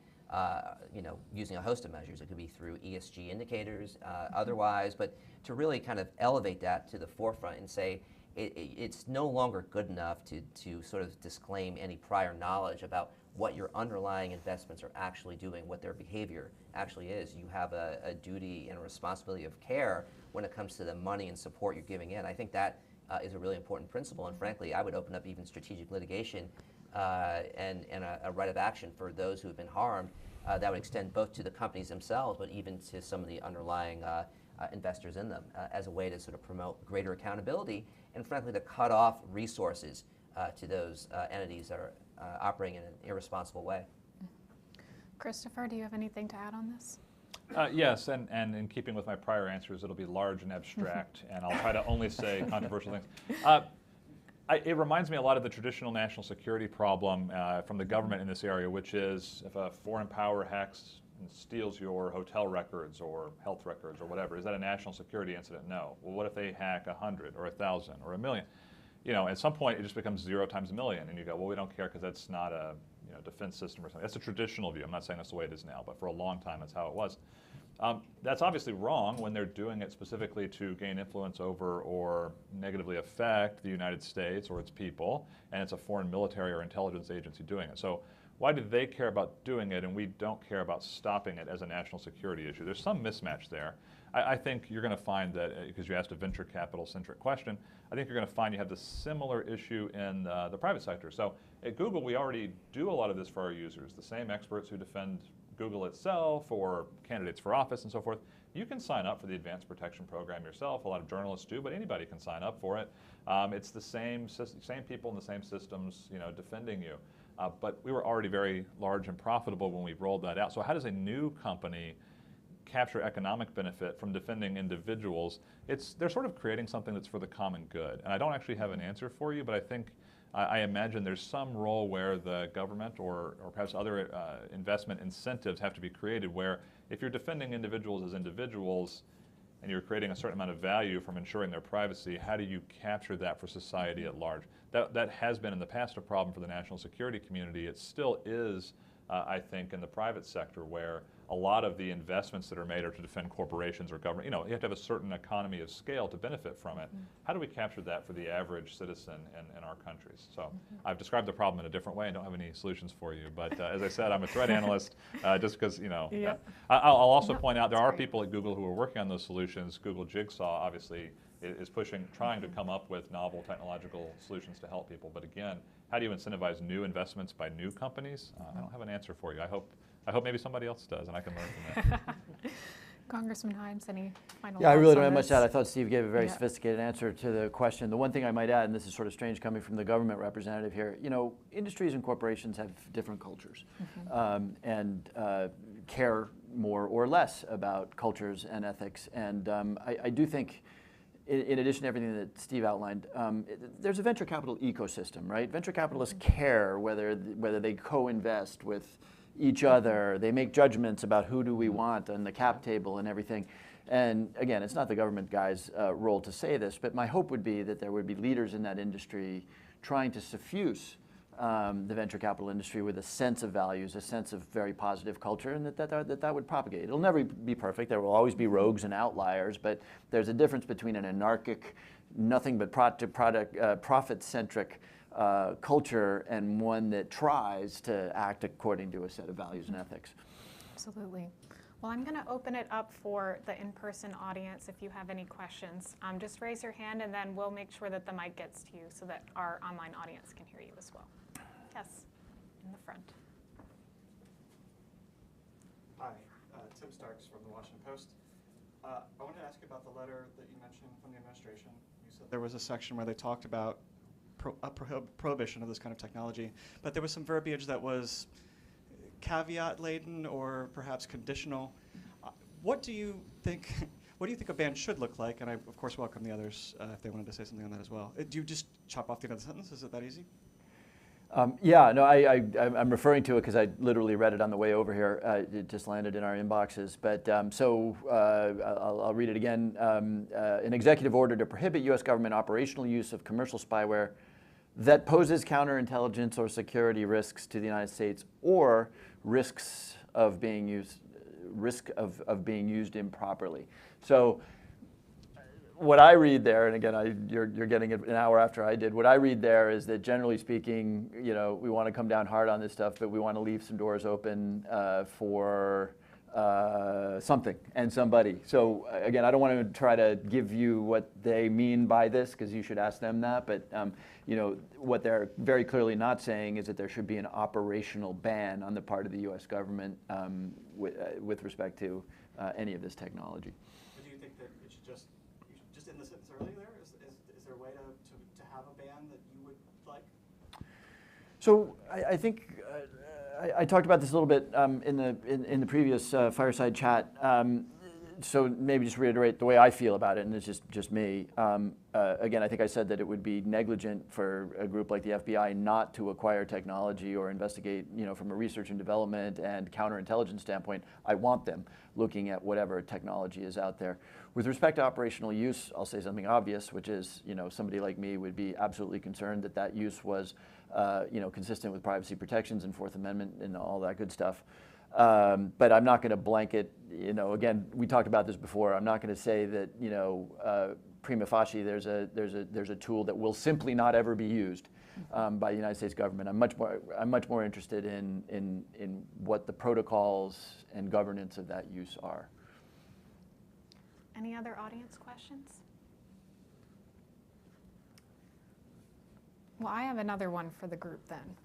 [SPEAKER 7] using a host of measures. It could be through ESG indicators, otherwise, but to really kind of elevate that to the forefront and say it's no longer good enough to sort of disclaim any prior knowledge about what your underlying investments are actually doing, what their behavior actually is. You have a duty and a responsibility of care when it comes to the money and support you're giving in. I think that is a really important principle, and frankly, I would open up even strategic litigation and a right of action for those who have been harmed that would extend both to the companies themselves, but even to some of the underlying investors in them as a way to sort of promote greater accountability and frankly to cut off resources to those entities that are operating in an irresponsible way.
[SPEAKER 1] Christopher, do you have anything to add on this?
[SPEAKER 6] Yes, and in keeping with my prior answers, it'll be large and abstract, and I'll try to only say controversial things. It reminds me a lot of the traditional national security problem from the government in this area, which is if a foreign power hacks and steals your hotel records or health records or whatever, is that a national security incident? No. Well, what if they hack 100 or 1,000 or 1,000,000? At some point it just becomes 0 times a million, and you go, well, we don't care because that's not a defense system or something. That's a traditional view. I'm not saying that's the way it is now, but for a long time that's how it was. That's obviously wrong when they're doing it specifically to gain influence over or negatively affect the United States or its people, and it's a foreign military or intelligence agency doing it. So why do they care about doing it and we don't care about stopping it as a national security issue? There's some mismatch there. I think you're going to find that, because you asked a venture capital-centric question, I think you're going to find you have the similar issue in the private sector. So at Google, we already do a lot of this for our users. The same experts who defend Google itself or candidates for office and so forth, you can sign up for the Advanced Protection Program yourself. A lot of journalists do, but anybody can sign up for it. It's the same people in the same systems, defending you. But we were already very large and profitable when we rolled that out. So how does a new company capture economic benefit from defending individuals? They're sort of creating something that's for the common good. And I don't actually have an answer for you, but I think I imagine there's some role where the government or perhaps other investment incentives have to be created where if you're defending individuals as individuals and you're creating a certain amount of value from ensuring their privacy, how do you capture that for society at large? That has been in the past a problem for the national security community. It still is, I think, in the private sector where a lot of the investments that are made are to defend corporations or government. You have to have a certain economy of scale to benefit from it. How do we capture that for the average citizen in our countries? So I've described the problem in a different way and don't have any solutions for you. But as I said, I'm a threat analyst just because, I'll also point out there are people at Google who are working on those solutions. Google Jigsaw obviously is trying to come up with novel technological solutions to help people. But again, how do you incentivize new investments by new companies? I don't have an answer for you. I hope maybe somebody else does, and I can learn from that.
[SPEAKER 1] Congressman Himes, any final
[SPEAKER 2] Yeah, I really
[SPEAKER 1] thoughts
[SPEAKER 2] don't
[SPEAKER 1] on
[SPEAKER 2] have much
[SPEAKER 1] this?
[SPEAKER 2] to add. I thought Steve gave a very sophisticated answer to the question. The one thing I might add, and this is sort of strange coming from the government representative here, industries and corporations have different cultures and care more or less about cultures and ethics. And I do think, in addition to everything that Steve outlined, there's a venture capital ecosystem, right? Venture capitalists care whether they co-invest with each other. They make judgments about who do we want on the cap table and everything. And again, it's not the government guy's role to say this, but my hope would be that there would be leaders in that industry trying to suffuse the venture capital industry with a sense of values, a sense of very positive culture, and that would propagate. It'll never be perfect. There will always be rogues and outliers, but there's a difference between an anarchic, nothing but profit-centric culture and one that tries to act according to a set of values and ethics.
[SPEAKER 1] Absolutely. Well, I'm going to open it up for the in-person audience if you have any questions. Just raise your hand and then we'll make sure that the mic gets to you so that our online audience can hear you as well. Yes, in the front.
[SPEAKER 8] Hi, Tim Starks from the Washington Post. I wanted to ask you about the letter that you mentioned from the administration. You said there was a section where they talked about prohibition of this kind of technology, but there was some verbiage that was caveat-laden or perhaps conditional. What do you think a ban should look like? And I, of course, welcome the others if they wanted to say something on that as well. Do you just chop off the end of the sentence? Is it that easy?
[SPEAKER 2] Yeah, no, I'm referring to it because I literally read it on the way over here. It just landed in our inboxes. But I'll read it again. An executive order to prohibit U.S. government operational use of commercial spyware that poses counterintelligence or security risks to the United States or risks of being used, risk of being used improperly. So what I read there, and again, you're getting it an hour after I did, what I read there is that generally speaking, you know, we want to come down hard on this stuff, but we want to leave some doors open for something and somebody. So again, I don't want to try to give you what they mean by this, because you should ask them that, but you know, what they're very clearly not saying is that there should be an operational ban on the part of the U.S. government with respect to any of this technology.
[SPEAKER 8] But do you think that it should just in the sentence earlier there, is there a way to have a ban that you would like?
[SPEAKER 2] So I think I talked about this a little bit in the previous Fireside chat. So maybe just reiterate the way I feel about it, and it's just me. Again, I think I said that it would be negligent for a group like the FBI not to acquire technology or investigate, you know, from a research and development and counterintelligence standpoint. I want them looking at whatever technology is out there. With respect to operational use, I'll say something obvious, which is, you know, somebody like me would be absolutely concerned that that use was, you know, consistent with privacy protections and Fourth Amendment and all that good stuff. But I'm not going to blanket, you know, again, we talked about this before. I'm not going to say that, you know, prima facie there's a tool that will simply not ever be used by the United States government. I'm much more interested in what the protocols and governance of that use are.
[SPEAKER 1] Any other audience questions? Well, I have another one for the group then.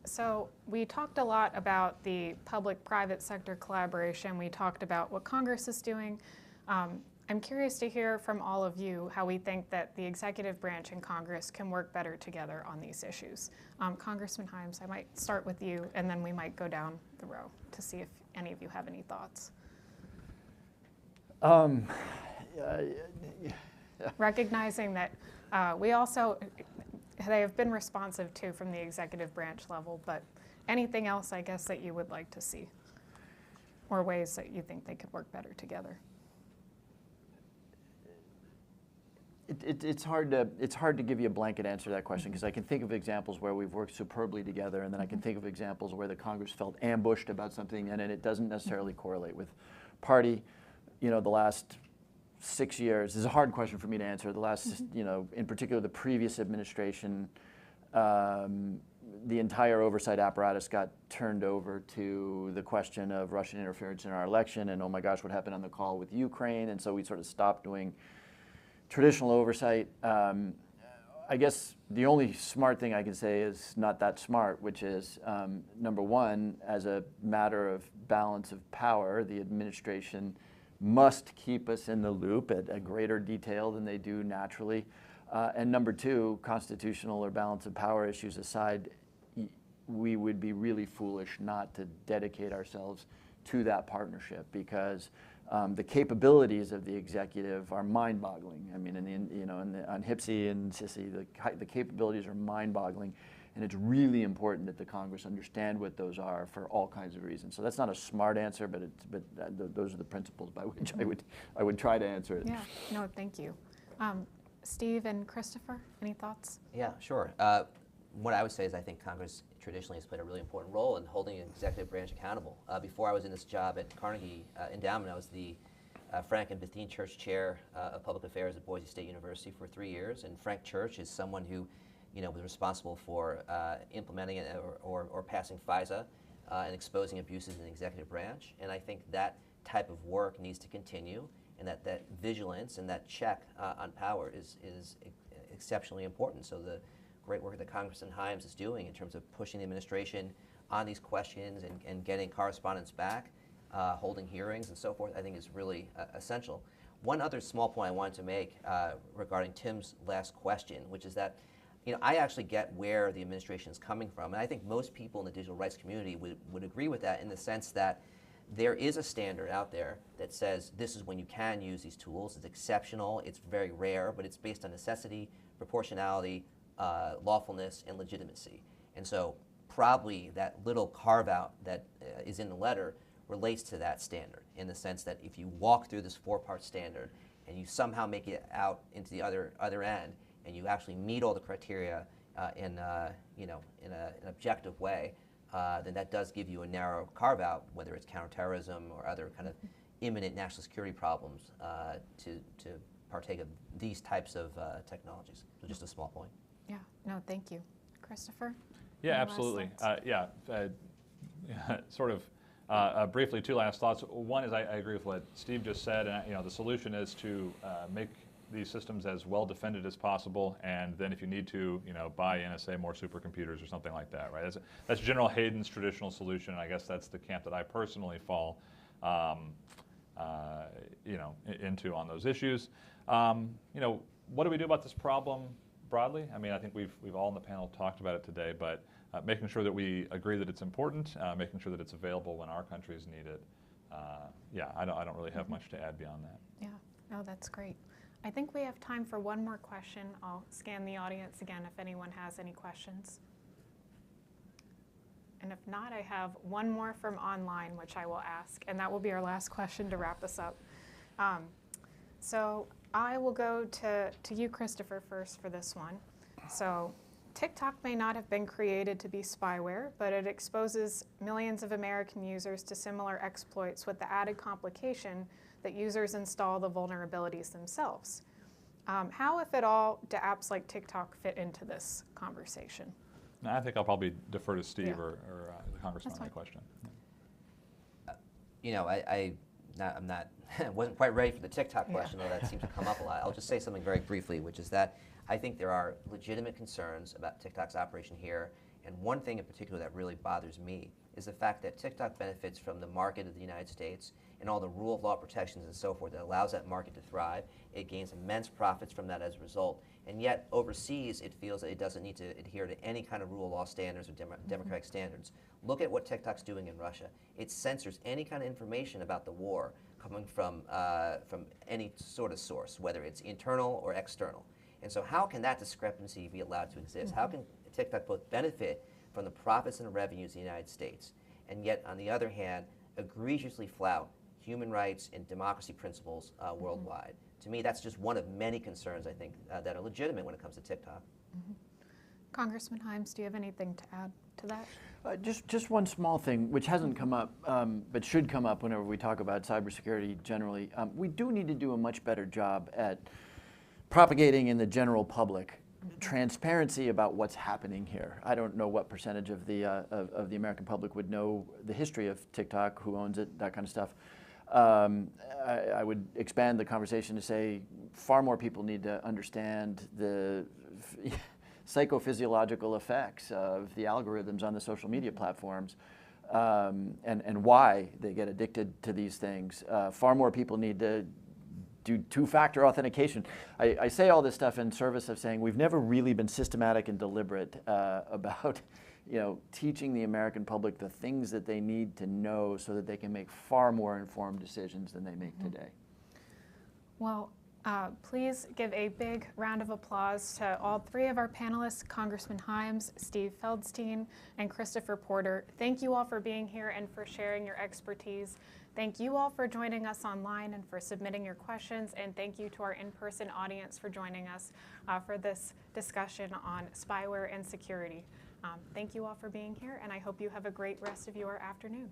[SPEAKER 1] So we talked a lot about the public-private sector collaboration. We talked about what Congress is doing. I'm curious to hear from all of you how we think that the executive branch and Congress can work better together on these issues. Congressman Himes, I might start with you, and then we might go down the row to see if any of you have any thoughts. Recognizing that they have been responsive too from the executive branch level, but anything else, I guess, that you would like to see, or ways that you think they could work better together?
[SPEAKER 2] It's hard to give you a blanket answer to that question, because I can think of examples where we've worked superbly together, and then I can think of examples where the Congress felt ambushed about something, and it doesn't necessarily correlate with party. You know, the last 6 years is a hard question for me to answer. The last, you know, in particular, the previous administration, the entire oversight apparatus got turned over to the question of Russian interference in our election, and oh my gosh, what happened on the call with Ukraine, and so we sort of stopped doing traditional oversight. I guess the only smart thing I can say is not that smart, which is, number one, as a matter of balance of power, the administration must keep us in the loop at a greater detail than they do naturally. And number two, constitutional or balance of power issues aside, we would be really foolish not to dedicate ourselves to that partnership, because the capabilities of the executive are mind-boggling. I mean, on HPSI and CISI, the capabilities are mind-boggling, and it's really important that the Congress understand what those are for all kinds of reasons. So that's not a smart answer, but those are the principles by which I would try to answer it.
[SPEAKER 1] Yeah, no, thank you. Steve and Christopher, any thoughts?
[SPEAKER 7] Yeah, sure. What I would say is I think Congress traditionally has played a really important role in holding the executive branch accountable. Before I was in this job at Carnegie Endowment, I was the Frank and Bethune Church Chair of Public Affairs at Boise State University for 3 years, and Frank Church is someone who, you know, was responsible for implementing it or passing FISA and exposing abuses in the executive branch. And I think that type of work needs to continue, and that vigilance and that check on power is exceptionally important. So the great work that Congressman Himes is doing in terms of pushing the administration on these questions and getting correspondence back, holding hearings and so forth, I think is really essential. One other small point I wanted to make regarding Tim's last question, which is that, you know, I actually get where the administration is coming from, and I think most people in the digital rights community would agree with that, in the sense that there is a standard out there that says this is when you can use these tools. It's exceptional, it's very rare, but it's based on necessity, proportionality, lawfulness, and legitimacy. And so probably that little carve-out that is in the letter relates to that standard, in the sense that if you walk through this 4-part standard and you somehow make it out into the other end, and you actually meet all the criteria in an objective way, then that does give you a narrow carve-out, whether it's counterterrorism or other kind of imminent national security problems, to partake of these types of technologies. So just a small point.
[SPEAKER 1] Yeah, no, thank you. Christopher?
[SPEAKER 6] Yeah,
[SPEAKER 1] Any last
[SPEAKER 6] absolutely.
[SPEAKER 1] thoughts?
[SPEAKER 6] Sort of briefly, two last thoughts. One is I agree with what Steve just said, and the solution is to make these systems as well defended as possible, and then if you need to, buy NSA more supercomputers or something like that, right? That's General Hayden's traditional solution, and I guess that's the camp that I personally fall, into on those issues. What do we do about this problem broadly? I mean, I think we've all in the panel talked about it today, but making sure that we agree that it's important, making sure that it's available when our countries need it. I don't really have much to add beyond that.
[SPEAKER 1] Yeah, no, that's great. I think we have time for one more question. I'll scan the audience again if anyone has any questions. And if not, I have one more from online, which I will ask, and that will be our last question to wrap us up. So I will go to you, Christopher, first for this one. So TikTok may not have been created to be spyware, but it exposes millions of American users to similar exploits with the added complication that users install the vulnerabilities themselves. How, if at all, do apps like TikTok fit into this conversation?
[SPEAKER 6] I think I'll probably defer to Steve or the Congressman
[SPEAKER 1] That's
[SPEAKER 6] on that
[SPEAKER 1] fine.
[SPEAKER 7] question. I wasn't quite ready for the TikTok question, though that seems to come up a lot. I'll just say something very briefly, which is that I think there are legitimate concerns about TikTok's operation here, and one thing in particular that really bothers me is the fact that TikTok benefits from the market of the United States and all the rule of law protections and so forth that allows that market to thrive. It gains immense profits from that as a result, and yet overseas it feels that it doesn't need to adhere to any kind of rule of law standards or democratic standards. Look at what TikTok's doing in Russia. It censors any kind of information about the war coming from any sort of source, whether it's internal or external. And so how can that discrepancy be allowed to exist? How can TikTok both benefit from the profits and the revenues of the United States, and yet, on the other hand, egregiously flout human rights and democracy principles worldwide? To me, that's just one of many concerns, I think, that are legitimate when it comes to TikTok.
[SPEAKER 1] Congressman Himes, do you have anything to add to that?
[SPEAKER 2] Just one small thing, which hasn't come up, but should come up whenever we talk about cybersecurity generally. We do need to do a much better job at propagating in the general public transparency about what's happening here. I don't know what percentage of the American public would know the history of TikTok, who owns it, that kind of stuff. I would expand the conversation to say far more people need to understand the psychophysiological effects of the algorithms on the social media platforms, and why they get addicted to these things. Far more people need to do two-factor authentication. I say all this stuff in service of saying we've never really been systematic and deliberate about teaching the American public the things that they need to know so that they can make far more informed decisions than they make today.
[SPEAKER 1] Well, please give a big round of applause to all three of our panelists, Congressman Himes, Steve Feldstein, and Christopher Porter. Thank you all for being here and for sharing your expertise. Thank you all for joining us online and for submitting your questions, and thank you to our in-person audience for joining us for this discussion on spyware and security. Thank you all for being here, and I hope you have a great rest of your afternoon.